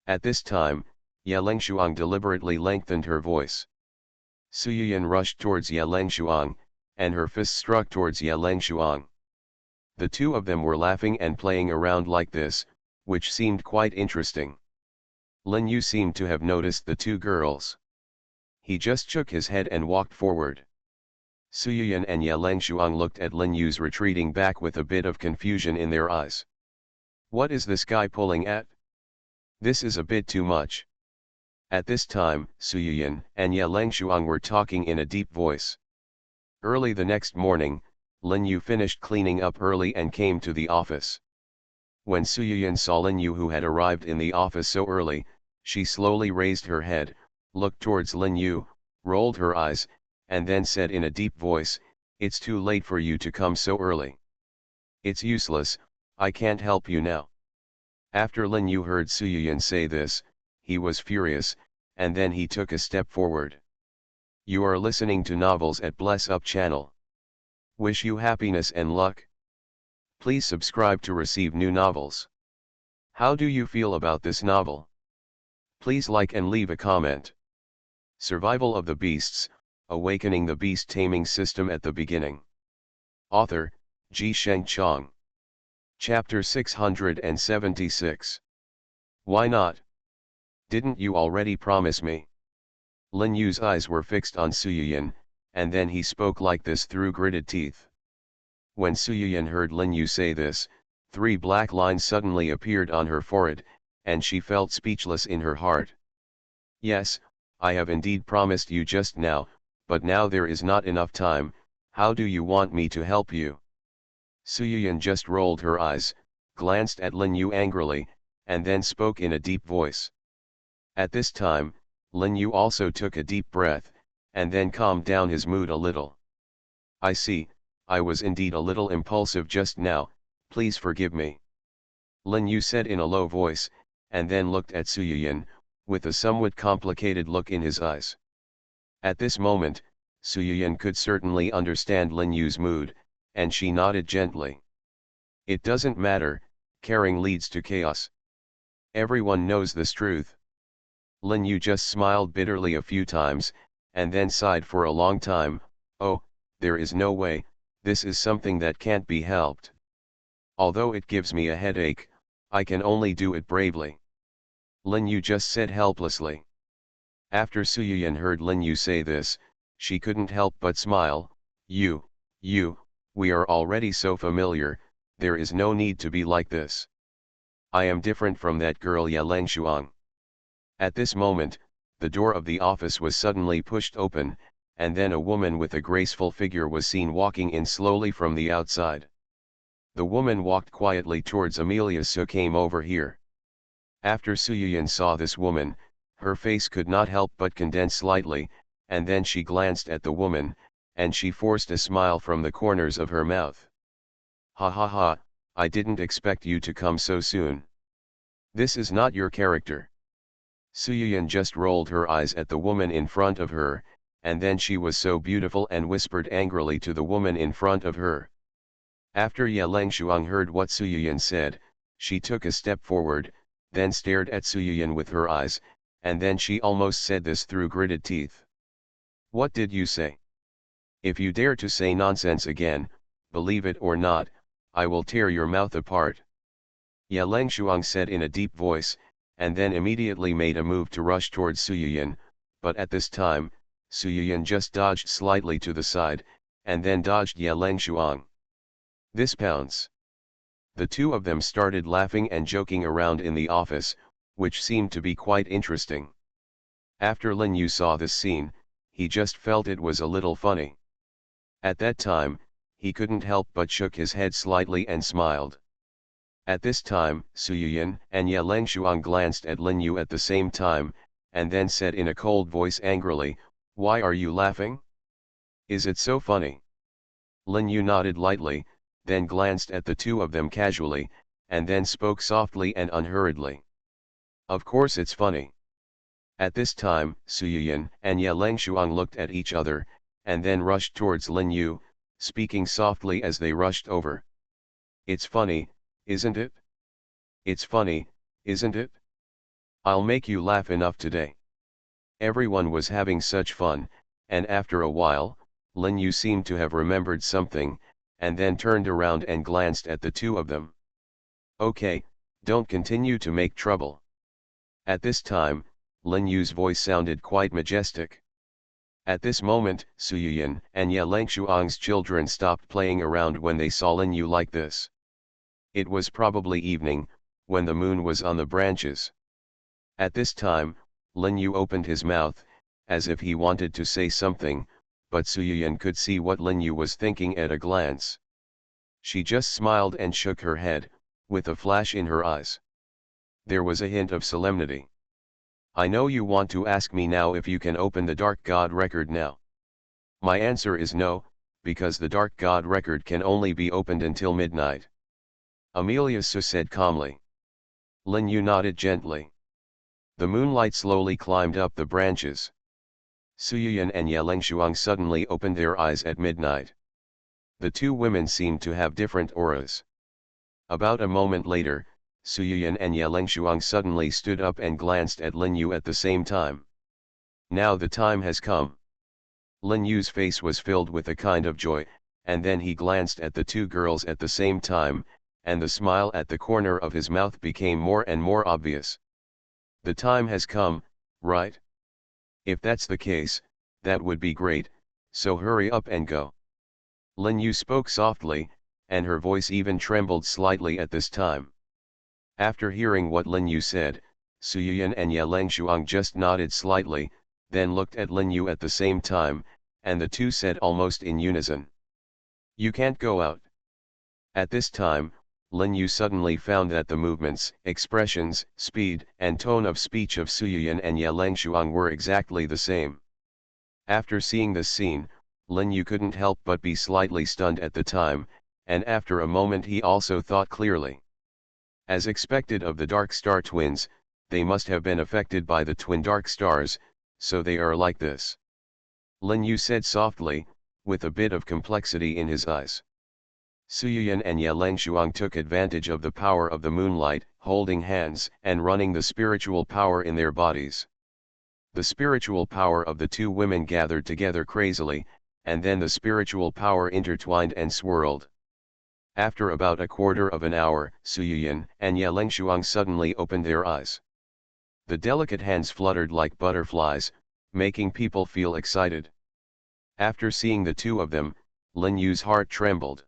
At this time, Ye Lengshuang deliberately lengthened her voice. Suyuyan rushed towards Ye Lengshuang, and her fist struck towards Ye Lengshuang. The two of them were laughing and playing around like this, which seemed quite interesting. Lin Yu seemed to have noticed the two girls. He just shook his head and walked forward. Suyuyan and Ye Lengshuang looked at Lin Yu's retreating back with a bit of confusion in their eyes. What is this guy pulling at? This is a bit too much. At this time, Su Yuyan and Ye Lengshuang were talking in a deep voice. Early the next morning, Lin Yu finished cleaning up early and came to the office. When Su Yuyan saw Lin Yu who had arrived in the office so early, she slowly raised her head, looked towards Lin Yu, rolled her eyes, and then said in a deep voice, "It's too late for you to come so early. It's useless, I can't help you now." After Lin Yu heard Su Yuyan say this, he was furious, and then he took a step forward. You are listening to novels at Bless Up channel. Wish you happiness and luck. Please subscribe to receive new novels. How do you feel about this novel? Please like and leave a comment. Survival of the Beasts, Awakening the Beast Taming System at the Beginning. Author, Ji Sheng Chong. Chapter 676. Why not? Didn't you already promise me? Lin Yu's eyes were fixed on Su Yuyan, and then he spoke like this through gritted teeth. When Su Yuyan heard Lin Yu say this, 3 black lines suddenly appeared on her forehead, and she felt speechless in her heart. Yes, I have indeed promised you just now, but now there is not enough time. How do you want me to help you? Su Yuyan just rolled her eyes, glanced at Lin Yu angrily, and then spoke in a deep voice. At this time, Lin Yu also took a deep breath, and then calmed down his mood a little. I see, I was indeed a little impulsive just now, please forgive me. Lin Yu said in a low voice, and then looked at Su Yuyan, with a somewhat complicated look in his eyes. At this moment, Su Yuyan could certainly understand Lin Yu's mood, and she nodded gently. It doesn't matter, caring leads to chaos. Everyone knows this truth. Lin Yu just smiled bitterly a few times, and then sighed for a long time. Oh, there is no way, this is something that can't be helped. Although it gives me a headache, I can only do it bravely. Lin Yu just said helplessly. After Su Yuyan heard Lin Yu say this, she couldn't help but smile. You, we are already so familiar, there is no need to be like this. I am different from that girl Ye Lengshuang. At this moment, the door of the office was suddenly pushed open, and then a woman with a graceful figure was seen walking in slowly from the outside. The woman walked quietly towards Amelia Su came over here. After Su Yuyan saw this woman, her face could not help but condense slightly, and then she glanced at the woman, and she forced a smile from the corners of her mouth. Ha ha ha, I didn't expect you to come so soon. This is not your character. Su Yuyan just rolled her eyes at the woman in front of her, and then she was so beautiful and whispered angrily to the woman in front of her. After Ye Lengshuang heard what Su Yuyan said, she took a step forward, then stared at Su Yuyan with her eyes, and then she almost said this through gritted teeth. What did you say? If you dare to say nonsense again, believe it or not, I will tear your mouth apart. Ye Lengshuang said in a deep voice, and then immediately made a move to rush towards Su Yuyan, but at this time, Su Yuyan just dodged slightly to the side, and then dodged Ye Lengshuang. This pounce. The two of them started laughing and joking around in the office, which seemed to be quite interesting. After Lin Yu saw this scene, he just felt it was a little funny. At that time, he couldn't help but shook his head slightly and smiled. At this time, Su Yuyan and Ye Lengshuang glanced at Lin Yu at the same time, and then said in a cold voice angrily, "Why are you laughing? Is it so funny?" Lin Yu nodded lightly, then glanced at the two of them casually, and then spoke softly and unhurriedly. "Of course it's funny." At this time, Su Yuyan and Ye Lengshuang looked at each other, and then rushed towards Lin Yu, speaking softly as they rushed over. "It's funny, isn't it? It's funny, isn't it? I'll make you laugh enough today." Everyone was having such fun, and after a while, Lin Yu seemed to have remembered something, and then turned around and glanced at the two of them. "Okay, don't continue to make trouble." At this time, Lin Yu's voice sounded quite majestic. At this moment, Su Yuyan and Ye Lengshuang's children stopped playing around when they saw Lin Yu like this. It was probably evening, when the moon was on the branches. At this time, Lin Yu opened his mouth, as if he wanted to say something, but Suyin could see what Lin Yu was thinking at a glance. She just smiled and shook her head, with a flash in her eyes. There was a hint of solemnity. I know you want to ask me now if you can open the Dark God record now. My answer is no, because the Dark God record can only be opened until midnight. Amelia Su said calmly. Lin Yu nodded gently. The moonlight slowly climbed up the branches. Suyin and Yelengshuang suddenly opened their eyes at midnight. The two women seemed to have different auras. About a moment later, Suyin and Yelengshuang suddenly stood up and glanced at Lin Yu at the same time. Now the time has come. Lin Yu's face was filled with a kind of joy, and then he glanced at the two girls at the same time, and the smile at the corner of his mouth became more and more obvious. The time has come, right? If that's the case, that would be great, so hurry up and go. Lin Yu spoke softly, and her voice even trembled slightly at this time. After hearing what Lin Yu said, Suyin and Yelengshuang just nodded slightly, then looked at Lin Yu at the same time, and the two said almost in unison. You can't go out. At this time, Lin Yu suddenly found that the movements, expressions, speed, and tone of speech of Suyin and Yelengshuang were exactly the same. After seeing this scene, Lin Yu couldn't help but be slightly stunned at the time, and after a moment he also thought clearly. As expected of the Dark Star twins, they must have been affected by the twin Dark Stars, so they are like this. Lin Yu said softly, with a bit of complexity in his eyes. Suyin and Yelengshuang took advantage of the power of the moonlight, holding hands and running the spiritual power in their bodies. The spiritual power of the two women gathered together crazily, and then the spiritual power intertwined and swirled. After about a quarter of an hour, Suyin and Yelengshuang suddenly opened their eyes. The delicate hands fluttered like butterflies, making people feel excited. After seeing the two of them, Lin Yu's heart trembled.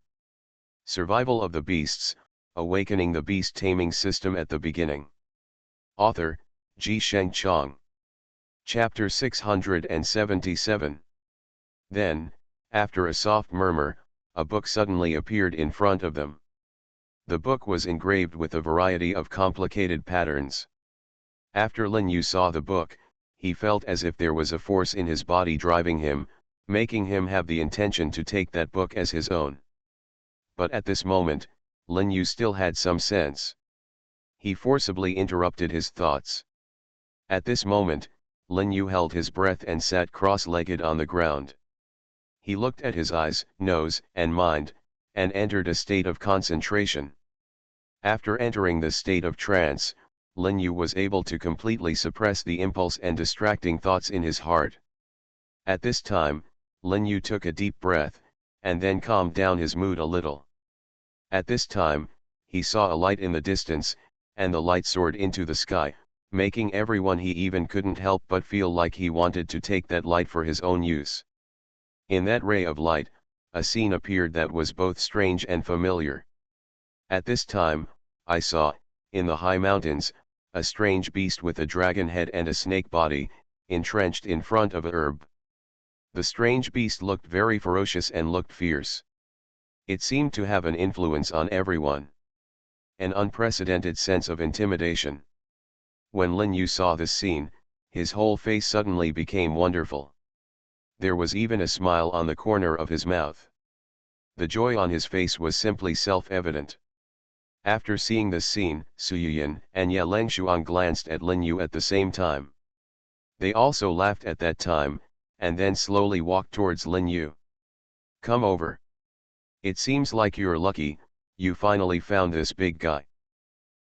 Survival of the Beasts, Awakening the Beast Taming System at the Beginning. Author, Ji Sheng Chong. Chapter 677. Then, after a soft murmur, a book suddenly appeared in front of them. The book was engraved with a variety of complicated patterns. After Lin Yu saw the book, he felt as if there was a force in his body driving him, making him have the intention to take that book as his own. But at this moment, Lin Yu still had some sense. He forcibly interrupted his thoughts. At this moment, Lin Yu held his breath and sat cross-legged on the ground. He looked at his eyes, nose, and mind, and entered a state of concentration. After entering this state of trance, Lin Yu was able to completely suppress the impulse and distracting thoughts in his heart. At this time, Lin Yu took a deep breath, and then calmed down his mood a little. At this time, he saw a light in the distance, and the light soared into the sky, making everyone he even couldn't help but feel like he wanted to take that light for his own use. In that ray of light, a scene appeared that was both strange and familiar. At this time, I saw, in the high mountains, a strange beast with a dragon head and a snake body, entrenched in front of a herb. The strange beast looked very ferocious and looked fierce. It seemed to have an influence on everyone. An unprecedented sense of intimidation. When Lin Yu saw this scene, his whole face suddenly became wonderful. There was even a smile on the corner of his mouth. The joy on his face was simply self-evident. After seeing this scene, Suyin and Yelengshuang glanced at Lin Yu at the same time. They also laughed at that time, and then slowly walked towards Lin Yu. Come over. It seems like you're lucky, you finally found this big guy.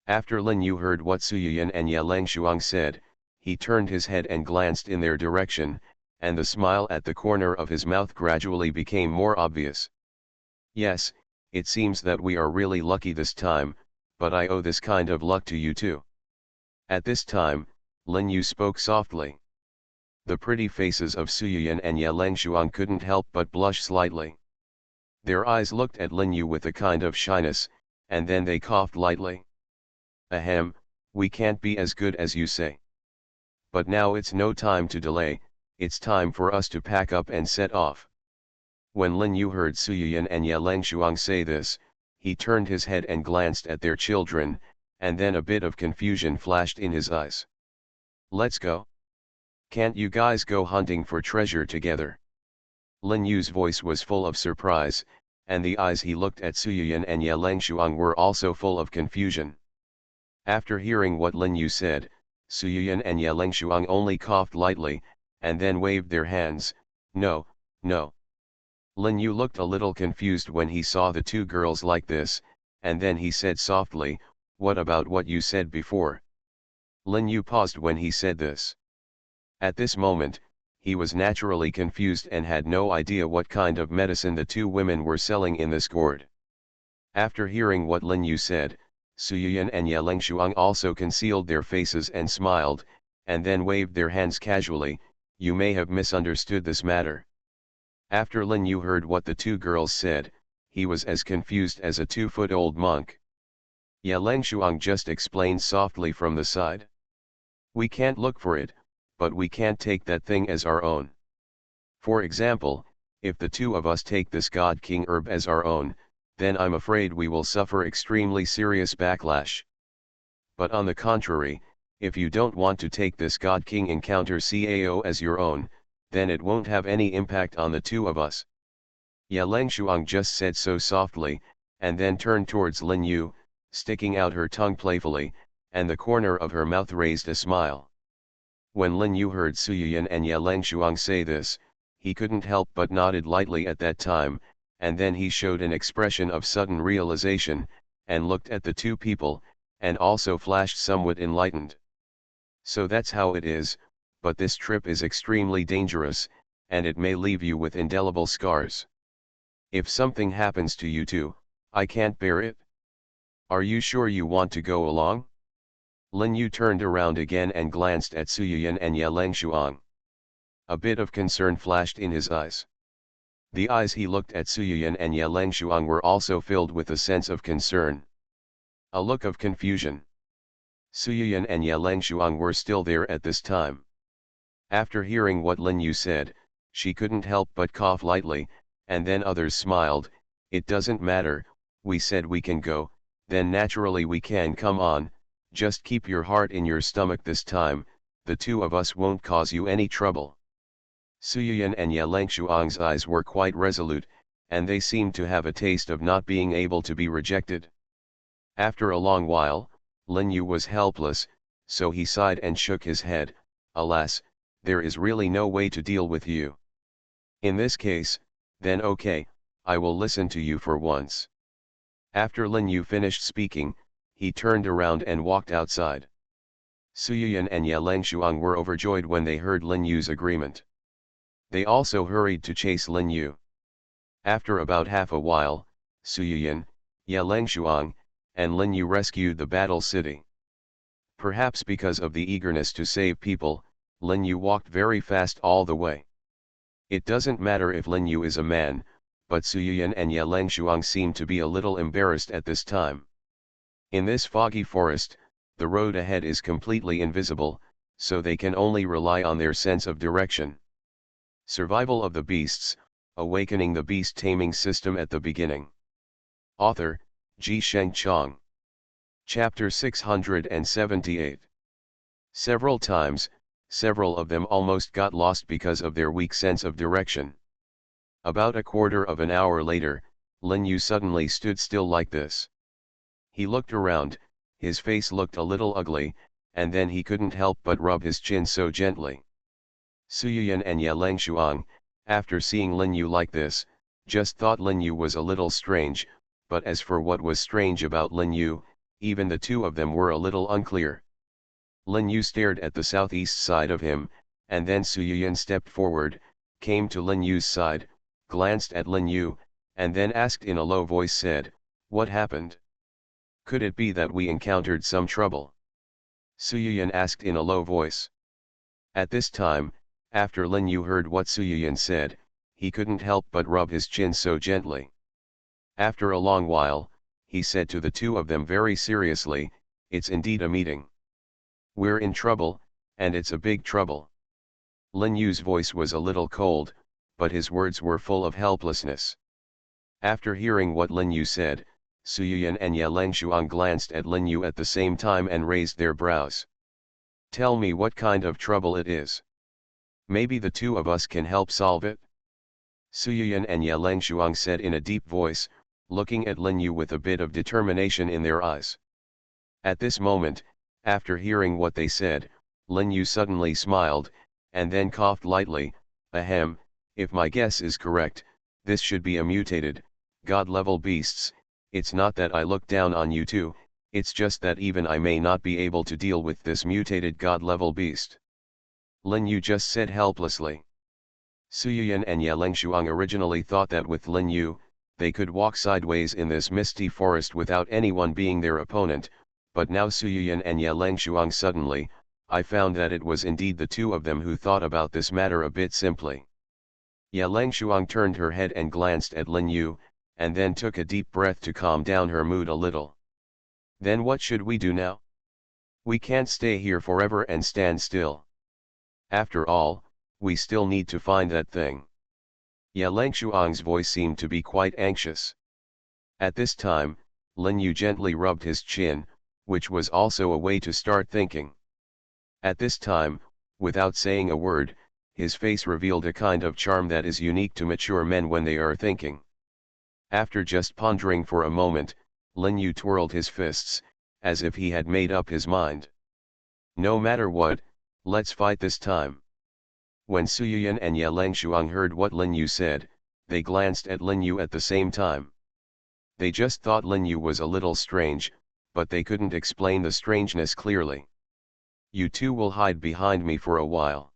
After Lin Yu heard what Suyin and Yelengshuang said, he turned his head and glanced in their direction, and the smile at the corner of his mouth gradually became more obvious. Yes, it seems that we are really lucky this time, but I owe this kind of luck to you too. At this time, Lin Yu spoke softly. The pretty faces of Suyin and Yelengshuang couldn't help but blush slightly. Their eyes looked at Lin Yu with a kind of shyness, and then they coughed lightly. Ahem, we can't be as good as you say. But now it's no time to delay, it's time for us to pack up and set off. When Lin Yu heard Suyuyan and Ye Langshuang say this, he turned his head and glanced at their children, and then a bit of confusion flashed in his eyes. Let's go. Can't you guys go hunting for treasure together? Lin Yu's voice was full of surprise, and the eyes he looked at Suyuyan and Ye Langshuang were also full of confusion. After hearing what Lin Yu said, Suyuyan and Ye Langshuang only coughed lightly, and then waved their hands. No, no. Lin Yu looked a little confused when he saw the two girls like this, and then he said softly, "What about what you said before?" Lin Yu paused when he said this. At this moment, he was naturally confused and had no idea what kind of medicine the two women were selling in this gourd. After hearing what Lin Yu said, Suyuyan and Ye Langshuang also concealed their faces and smiled, and then waved their hands casually. You may have misunderstood this matter. After Lin Yu heard what the two girls said, he was as confused as a 2-foot-old monk. Ye Langshuang just explained softly from the side. We can't look for it, but we can't take that thing as our own. For example, if the two of us take this God King herb as our own, then I'm afraid we will suffer extremely serious backlash. But on the contrary, if you don't want to take this God King encounter CAO as your own, then it won't have any impact on the two of us. Ye Langshuang just said so softly, and then turned towards Lin Yu, sticking out her tongue playfully, and the corner of her mouth raised a smile. When Lin Yu heard Suyuyan and Ye Langshuang say this, he couldn't help but nodded lightly at that time, and then he showed an expression of sudden realization, and looked at the two people, and also flashed somewhat enlightened. So that's how it is, but this trip is extremely dangerous, and it may leave you with indelible scars. If something happens to you too, I can't bear it. Are you sure you want to go along? Lin Yu turned around again and glanced at Suyuyan and Ye Langshuang. A bit of concern flashed in his eyes. The eyes he looked at Suyuyan and Ye Langshuang were also filled with a sense of concern. A look of confusion. Suyuyan and Ye Langshuang were still there at this time. After hearing what Lin Yu said, she couldn't help but cough lightly, and then others smiled. It doesn't matter, we said we can go, then naturally we can. Come on, just keep your heart in your stomach this time, the two of us won't cause you any trouble. Suyuyan and Ye Langshuang's eyes were quite resolute, and they seemed to have a taste of not being able to be rejected. After a long while, Lin Yu was helpless, so he sighed and shook his head. Alas, there is really no way to deal with you. In this case, then okay, I will listen to you for once. After Lin Yu finished speaking, he turned around and walked outside. Suyuyan and Ye Langshuang were overjoyed when they heard Lin Yu's agreement. They also hurried to chase Lin Yu. After about half a while, Suyuyan, Ye Langshuang, and Lin Yu rescued the battle city. Perhaps because of the eagerness to save people, Lin Yu walked very fast all the way. It doesn't matter if Lin Yu is a man, but Suyuyan and Ye Langshuang seemed to be a little embarrassed at this time. In this foggy forest, the road ahead is completely invisible, so they can only rely on their sense of direction. Survival of the Beasts, Awakening the Beast Taming System at the Beginning. Author, Ji Sheng Chong. Chapter 678. Several times, several of them almost got lost because of their weak sense of direction. About a quarter of an hour later, Lin Yu suddenly stood still like this. He looked around, his face looked a little ugly, and then he couldn't help but rub his chin so gently. Suyuyan and Ye Langshuang, after seeing Lin Yu like this, just thought Lin Yu was a little strange, but as for what was strange about Lin Yu, even the two of them were a little unclear. Lin Yu stared at the southeast side of him, and then Suyuyan stepped forward, came to Lin Yu's side, glanced at Lin Yu, and then asked in a low voice said, "What happened? Could it be that we encountered some trouble?" Suyuyan asked in a low voice. At this time, after Lin Yu heard what Suyuyan said, he couldn't help but rub his chin so gently. After a long while, he said to the two of them very seriously, "It's indeed a meeting. We're in trouble, and it's a big trouble. Lin Yu's voice was a little cold, but his words were full of helplessness. After hearing what Lin Yu said, Suyuyan and Ye Langshuang glanced at Lin Yu at the same time and raised their brows. Tell me what kind of trouble it is. Maybe the two of us can help solve it? Suyuyan and Ye Langshuang said in a deep voice, looking at Lin Yu with a bit of determination in their eyes. At this moment, after hearing what they said, Lin Yu suddenly smiled, and then coughed lightly. Ahem, if my guess is correct, this should be a mutated, god-level beasts. It's not that I look down on you two, it's just that even I may not be able to deal with this mutated god-level beast. Lin Yu just said helplessly. Suyuyan and Ye Langshuang originally thought that with Lin Yu, they could walk sideways in this misty forest without anyone being their opponent, but now Suyuyan and Ye Langshuang suddenly, I found that it was indeed the two of them who thought about this matter a bit simply. Ye Langshuang turned her head and glanced at Lin Yu, and then took a deep breath to calm down her mood a little. Then what should we do now? We can't stay here forever and stand still. After all, we still need to find that thing. Ye Langshuang's voice seemed to be quite anxious. At this time, Lin Yu gently rubbed his chin, which was also a way to start thinking. At this time, without saying a word, his face revealed a kind of charm that is unique to mature men when they are thinking. After just pondering for a moment, Lin Yu twirled his fists, as if he had made up his mind. No matter what, let's fight this time. When Suyuyan and Ye Langshuang heard what Lin Yu said, they glanced at Lin Yu at the same time. They just thought Lin Yu was a little strange, but they couldn't explain the strangeness clearly. You two will hide behind me for a while.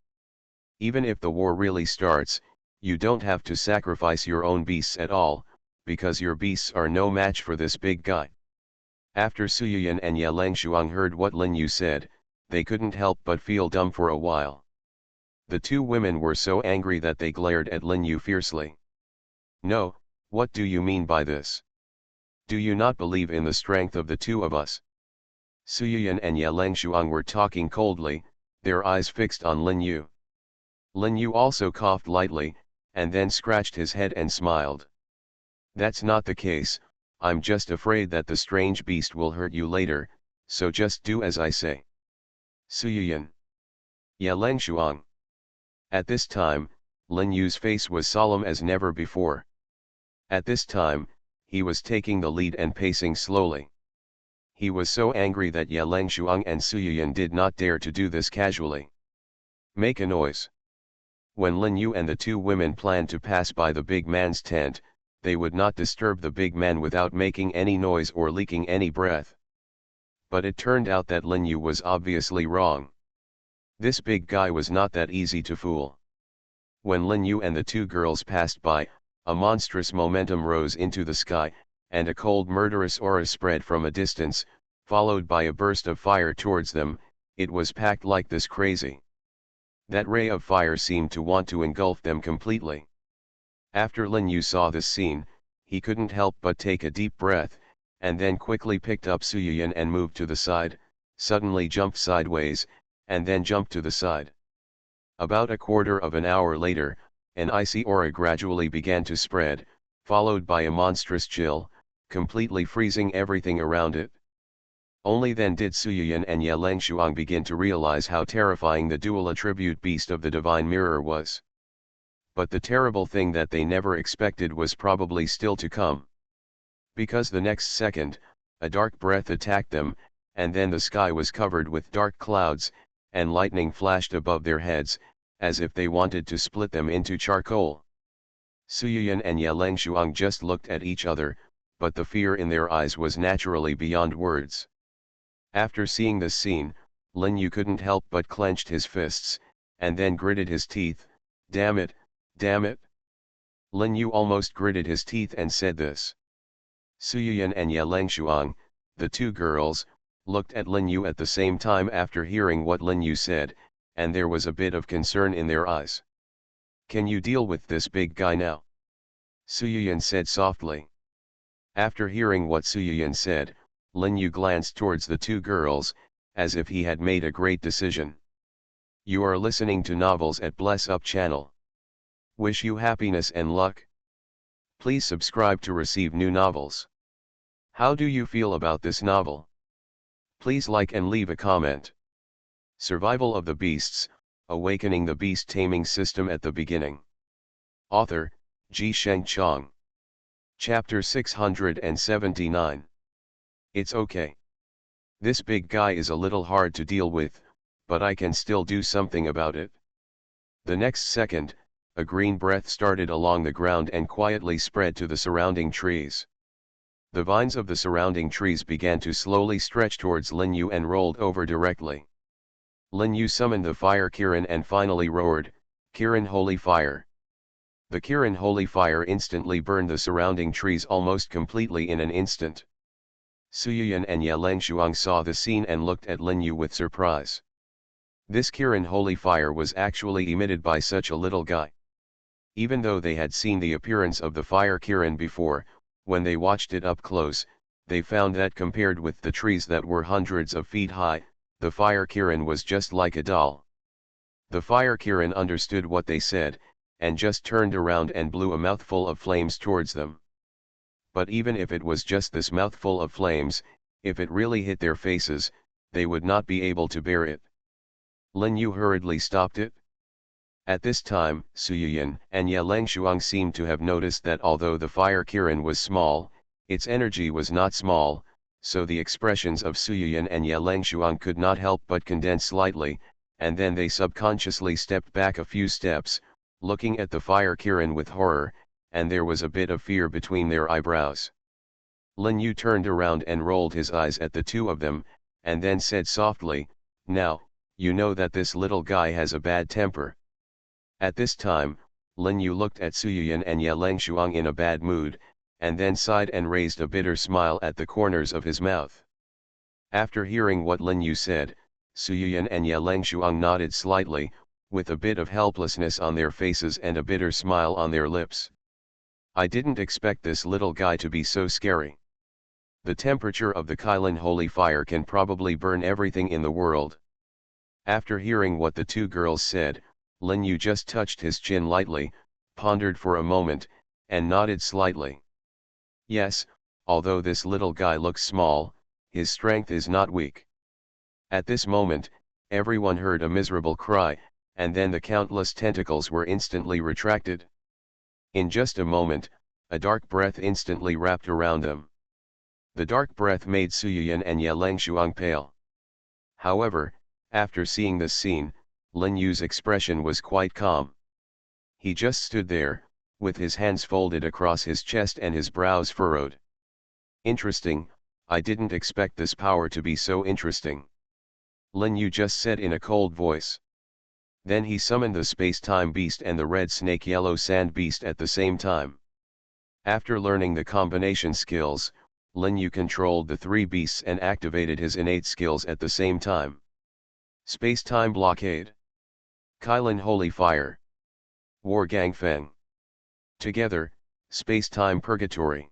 Even if the war really starts, you don't have to sacrifice your own beasts at all, because your beasts are no match for this big guy. After Suyuyan and Ye Langshuang heard what Lin Yu said, they couldn't help but feel dumb for a while. The two women were so angry that they glared at Lin Yu fiercely. No, what do you mean by this? Do you not believe in the strength of the two of us? Suyuyan and Ye Langshuang were talking coldly, their eyes fixed on Lin Yu. Lin Yu also coughed lightly, and then scratched his head and smiled. That's not the case, I'm just afraid that the strange beast will hurt you later, so just do as I say. Suyuyan. Ye Langshuang. At this time, Lin Yu's face was solemn as never before. At this time, he was taking the lead and pacing slowly. He was so angry that Ye Langshuang and Suyuyan did not dare to do this casually. Make a noise. When Lin Yu and the two women planned to pass by the big man's tent, they would not disturb the big man without making any noise or leaking any breath. But it turned out that Lin Yu was obviously wrong. This big guy was not that easy to fool. When Lin Yu and the two girls passed by, a monstrous momentum rose into the sky, and a cold murderous aura spread from a distance, followed by a burst of fire towards them. It was packed like this crazy. That ray of fire seemed to want to engulf them completely. After Lin Yu saw this scene, he couldn't help but take a deep breath, and then quickly picked up Suyuyan and moved to the side, suddenly jumped sideways, and then jumped to the side. About a quarter of an hour later, an icy aura gradually began to spread, followed by a monstrous chill, completely freezing everything around it. Only then did Suyuyan and Ye Langshuang begin to realize how terrifying the dual attribute beast of the divine mirror was. But the terrible thing that they never expected was probably still to come. Because the next second, a dark breath attacked them, and then the sky was covered with dark clouds, and lightning flashed above their heads, as if they wanted to split them into charcoal. Suyuyan and Ye Langshuang just looked at each other, but the fear in their eyes was naturally beyond words. After seeing this scene, Lin Yu couldn't help but clenched his fists, and then gritted his teeth. Damn it, damn it. Lin Yu almost gritted his teeth and said this. Suyuyan and Ye Langshuang, the two girls, looked at Lin Yu at the same time after hearing what Lin Yu said, and there was a bit of concern in their eyes. Can you deal with this big guy now? Suyuyan said softly. After hearing what Suyuyan said, Lin Yu glanced towards the two girls, as if he had made a great decision. You are listening to Novels at Bless Up channel. Wish you happiness and luck. Please subscribe to receive new novels. How do you feel about this novel? Please like and leave a comment. Survival of the Beasts, Awakening the Beast Taming System at the Beginning. Author, Ji Sheng Chong. Chapter 679. It's okay. This big guy is a little hard to deal with, but I can still do something about it. The next second, a green breath started along the ground and quietly spread to the surrounding trees. The vines of the surrounding trees began to slowly stretch towards Lin Yu and rolled over directly. Lin Yu summoned the fire Kirin and finally roared, "Kirin Holy Fire!" The Kirin Holy Fire instantly burned the surrounding trees almost completely in an instant. Suyoyan and Yelengshuang saw the scene and looked at Lin Yu with surprise. This Kirin Holy Fire was actually emitted by such a little guy. Even though they had seen the appearance of the fire Kirin before, when they watched it up close, they found that compared with the trees that were hundreds of feet high, the fire Kirin was just like a doll. The fire Kirin understood what they said, and just turned around and blew a mouthful of flames towards them. But even if it was just this mouthful of flames, if it really hit their faces, they would not be able to bear it. Lin Yu hurriedly stopped it. At this time, Suyoyan and Yelengshuang seemed to have noticed that although the fire Kirin was small, its energy was not small, so the expressions of Suyoyan and Yelengshuang could not help but condense slightly, and then they subconsciously stepped back a few steps, looking at the fire Kirin with horror, and there was a bit of fear between their eyebrows. Lin Yu turned around and rolled his eyes at the two of them, and then said softly, "Now, you know that this little guy has a bad temper." At this time, Lin Yu looked at Suyoyan and Yelengshuang in a bad mood, and then sighed and raised a bitter smile at the corners of his mouth. After hearing what Lin Yu said, Suyoyan and Yelengshuang nodded slightly, with a bit of helplessness on their faces and a bitter smile on their lips. I didn't expect this little guy to be so scary. The temperature of the Kirin Holy Fire can probably burn everything in the world. After hearing what the two girls said, Lin Yu just touched his chin lightly, pondered for a moment, and nodded slightly. Yes, although this little guy looks small, his strength is not weak. At this moment, everyone heard a miserable cry, and then the countless tentacles were instantly retracted. In just a moment, a dark breath instantly wrapped around them. The dark breath made Suyoyan and Yelengshuang pale. However, after seeing this scene, Lin Yu's expression was quite calm. He just stood there, with his hands folded across his chest and his brows furrowed. "Interesting, I didn't expect this power to be so interesting," Lin Yu just said in a cold voice. Then he summoned the space-time beast and the red snake yellow sand beast at the same time. After learning the combination skills, Lin Yu controlled the three beasts and activated his innate skills at the same time. Space-time blockade. Kirin Holy Fire. War Gang Feng. Together, space-time purgatory.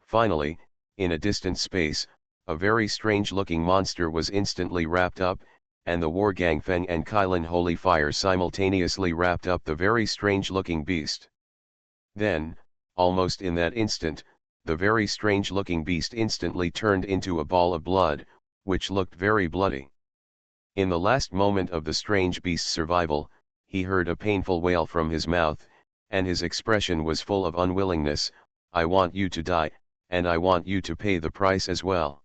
Finally, in a distant space, a very strange-looking monster was instantly wrapped up, and the War Gang Feng and Kirin Holy Fire simultaneously wrapped up the very strange-looking beast. Then, almost in that instant, the very strange-looking beast instantly turned into a ball of blood, which looked very bloody. In the last moment of the strange beast's survival, he heard a painful wail from his mouth, and his expression was full of unwillingness. "I want you to die, and I want you to pay the price as well."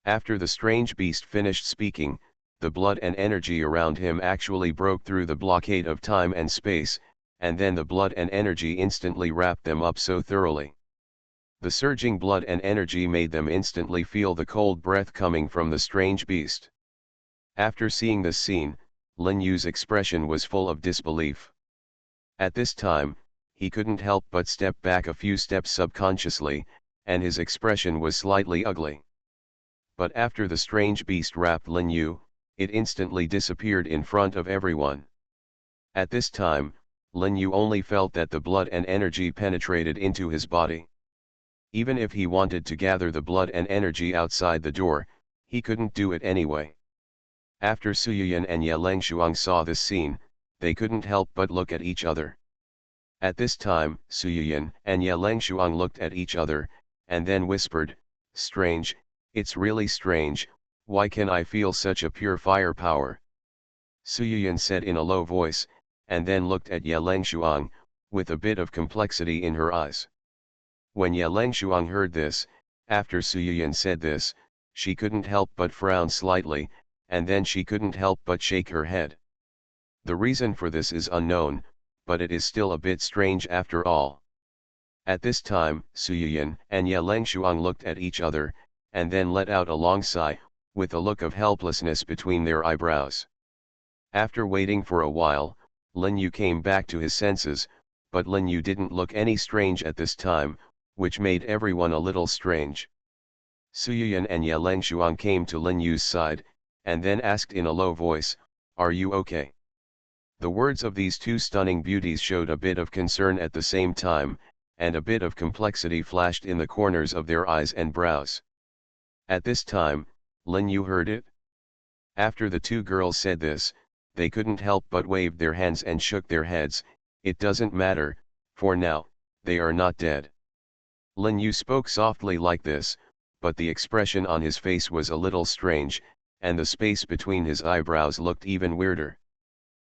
After the strange beast finished speaking, the blood and energy around him actually broke through the blockade of time and space, and then the blood and energy instantly wrapped them up so thoroughly. The surging blood and energy made them instantly feel the cold breath coming from the strange beast. After seeing this scene, Lin Yu's expression was full of disbelief. At this time, he couldn't help but step back a few steps subconsciously, and his expression was slightly ugly. But after the strange beast wrapped Lin Yu, it instantly disappeared in front of everyone. At this time, Lin Yu only felt that the blood and energy penetrated into his body. Even if he wanted to gather the blood and energy outside the door, he couldn't do it anyway. After Suyuyan and Ye Langshuang saw this scene, they couldn't help but look at each other. At this time, Suyuyan and Ye Langshuang looked at each other, and then whispered, "Strange, it's really strange, why can I feel such a pure fire power?" Suyuyan said in a low voice, and then looked at Ye Langshuang, with a bit of complexity in her eyes. When Ye Langshuang heard this, after Suyuyan said this, she couldn't help but frown slightly, and then she couldn't help but shake her head. The reason for this is unknown, but it is still a bit strange after all. At this time, Suyuyan and Ye Langshuang looked at each other, and then let out a long sigh, with a look of helplessness between their eyebrows. After waiting for a while, Lin Yu came back to his senses, but Lin Yu didn't look any strange at this time, which made everyone a little strange. Suyuyan and Ye Langshuang came to Lin Yu's side, and then asked in a low voice, "Are you okay?" The words of these two stunning beauties showed a bit of concern at the same time, and a bit of complexity flashed in the corners of their eyes and brows. At this time, Lin Yu heard it. After the two girls said this, they couldn't help but waved their hands and shook their heads. "It doesn't matter, for now, they are not dead." Lin Yu spoke softly like this, but the expression on his face was a little strange, and the space between his eyebrows looked even weirder.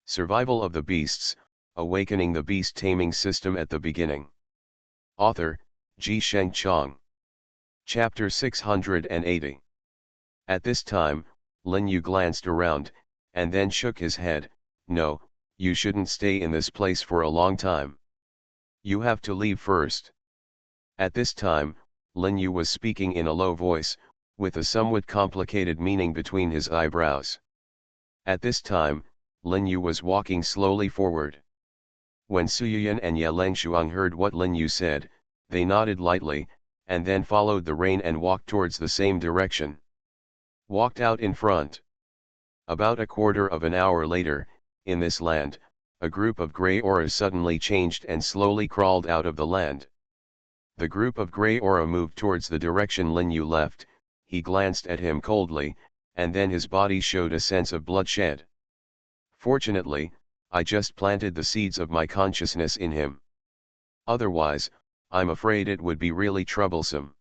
Survival of the Beasts, Awakening the Beast Taming System at the Beginning. Author, Ji Sheng Chong. Chapter 680. At this time, Lin Yu glanced around, and then shook his head. "No, you shouldn't stay in this place for a long time. You have to leave first." At this time, Lin Yu was speaking in a low voice, with a somewhat complicated meaning between his eyebrows. At this time, Lin Yu was walking slowly forward. When Suyuyan and Ye Langshuang heard what Lin Yu said, they nodded lightly, and then followed the rein and walked towards the same direction. Walked out in front. About a quarter of an hour later, in this land, a group of grey auras suddenly changed and slowly crawled out of the land. The group of grey aura moved towards the direction Lin Yu left. He glanced at him coldly, and then his body showed a sense of bloodshed. "Fortunately, I just planted the seeds of my consciousness in him. Otherwise, I'm afraid it would be really troublesome."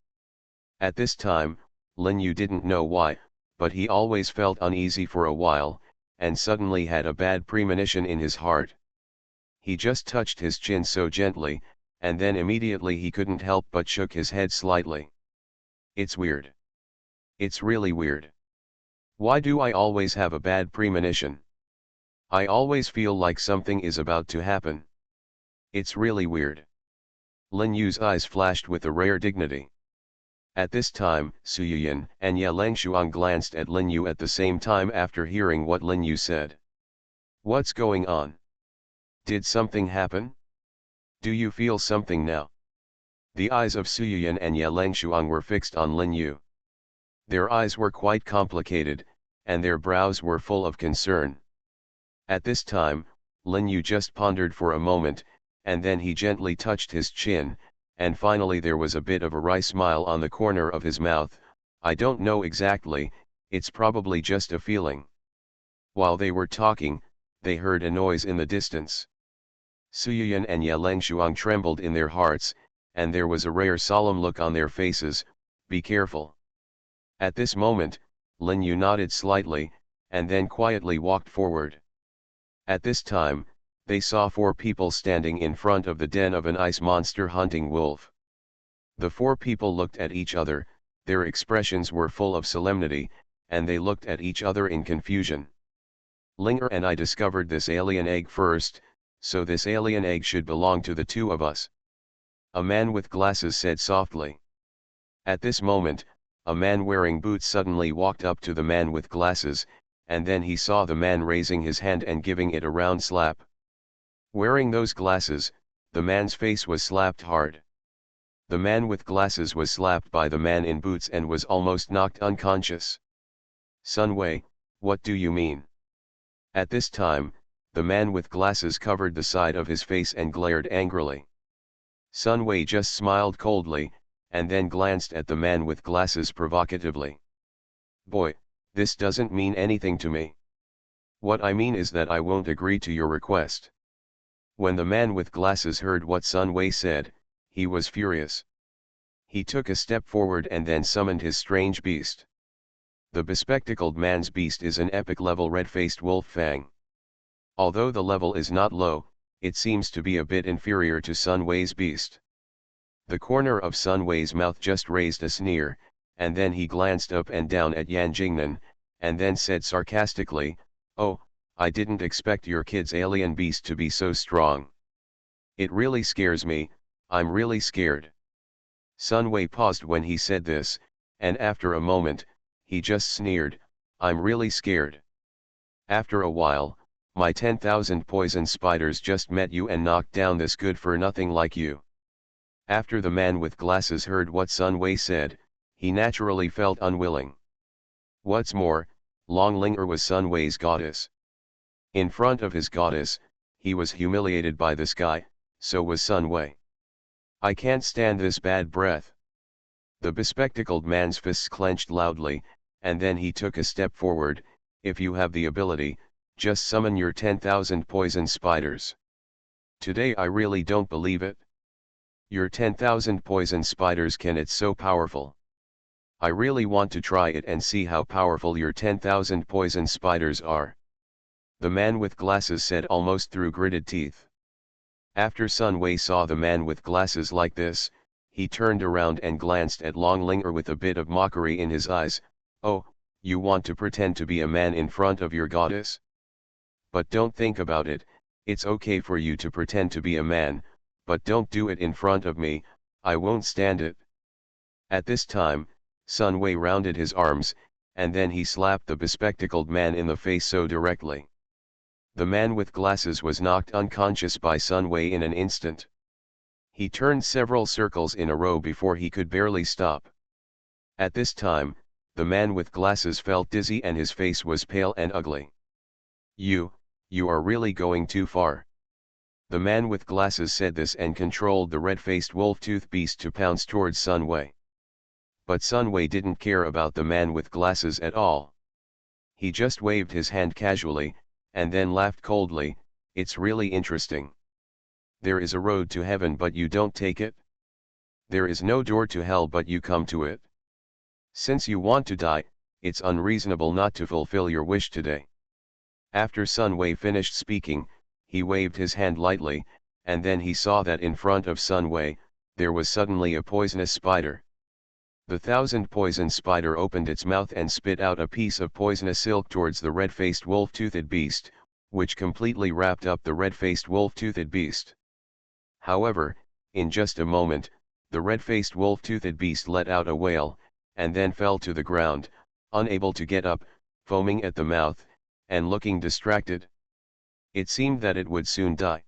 At this time, Lin Yu didn't know why, but he always felt uneasy for a while, and suddenly had a bad premonition in his heart. He just touched his chin so gently, and then immediately he couldn't help but shook his head slightly. "It's weird. It's really weird. Why do I always have a bad premonition? I always feel like something is about to happen. It's really weird." Lin Yu's eyes flashed with a rare dignity. At this time, Suyuyan and Ye Langshuang glanced at Lin Yu at the same time after hearing what Lin Yu said. "What's going on? Did something happen? Do you feel something now?" The eyes of Suyuyan and Ye Langshuang were fixed on Lin Yu. Their eyes were quite complicated, and their brows were full of concern. At this time, Lin Yu just pondered for a moment, and then he gently touched his chin, and finally there was a bit of a wry smile on the corner of his mouth. "I don't know exactly, it's probably just a feeling." While they were talking, they heard a noise in the distance. Suyuyan and Ye Langshuang trembled in their hearts, and there was a rare solemn look on their faces. "Be careful." At this moment, Lin Yu nodded slightly, and then quietly walked forward. At this time, they saw 4 people standing in front of the den of an ice monster hunting wolf. The 4 people looked at each other, their expressions were full of solemnity, and they looked at each other in confusion. "Linger and I discovered this alien egg first, so this alien egg should belong to the 2 of us," a man with glasses said softly. At this moment, a man wearing boots suddenly walked up to the man with glasses, and then he saw the man raising his hand and giving it a round slap. Wearing those glasses, the man's face was slapped hard. The man with glasses was slapped by the man in boots and was almost knocked unconscious. "Sun Wei, what do you mean?" At this time, the man with glasses covered the side of his face and glared angrily. Sun Wei just smiled coldly, and then glanced at the man with glasses provocatively. "Boy, This doesn't mean anything to me. What I mean is that I won't agree to your request. When the man with glasses heard what Sun Wei said, he was furious. He took a step forward and then summoned his strange beast. The bespectacled man's beast is an epic-level red-faced wolf fang. Although the level is not low, it seems to be a bit inferior to Sun Wei's beast. The corner of Sun Wei's mouth just raised a sneer, and then he glanced up and down at Yan Jingnan, and then said sarcastically, "Oh, I didn't expect your kid's alien beast to be so strong. It really scares me, I'm really scared." Sun Wei paused when he said this, and after a moment, he just sneered, "I'm really scared. After a while, my 10,000 poison spiders just met you and knocked down this good-for-nothing like you." After the man with glasses heard what Sun Wei said, he naturally felt unwilling. What's more, Long Linger was Sun Wei's goddess. In front of his goddess, he was humiliated by this guy, so was Sun Wei. "I can't stand this bad breath." The bespectacled man's fists clenched loudly, and then he took a step forward. "If you have the ability, just summon your 10,000 poison spiders." "Today I really don't believe it. Your 10,000 poison spiders, can it's so powerful. I really want to try it and see how powerful your 10,000 poison spiders are," the man with glasses said almost through gritted teeth. After Sun Wei saw the man with glasses like this, he turned around and glanced at Long Linger with a bit of mockery in his eyes. "Oh, you want to pretend to be a man in front of your goddess? But don't think about it, it's okay for you to pretend to be a man, but don't do it in front of me, I won't stand it." At this time, Sun Wei rounded his arms, and then he slapped the bespectacled man in the face so directly. The man with glasses was knocked unconscious by Sun Wei in an instant. He turned several circles in a row before he could barely stop. At this time, the man with glasses felt dizzy and his face was pale and ugly. You are really going too far." The man with glasses said this and controlled the red-faced wolf-tooth beast to pounce towards Sun Wei. But Sun Wei didn't care about the man with glasses at all. He just waved his hand casually, and then laughed coldly. "It's really interesting. There is a road to heaven but you don't take it. There is no door to hell but you come to it. Since you want to die, it's unreasonable not to fulfill your wish today." After Sun Wei finished speaking, he waved his hand lightly, and then he saw that in front of Sun Wei, there was suddenly a poisonous spider. The 1,000 poison spider opened its mouth and spit out a piece of poisonous silk towards the red-faced wolf-toothed beast, which completely wrapped up the red-faced wolf-toothed beast. However, in just a moment, the red-faced wolf-toothed beast let out a wail, and then fell to the ground, unable to get up, foaming at the mouth, and looking distracted. It seemed that it would soon die.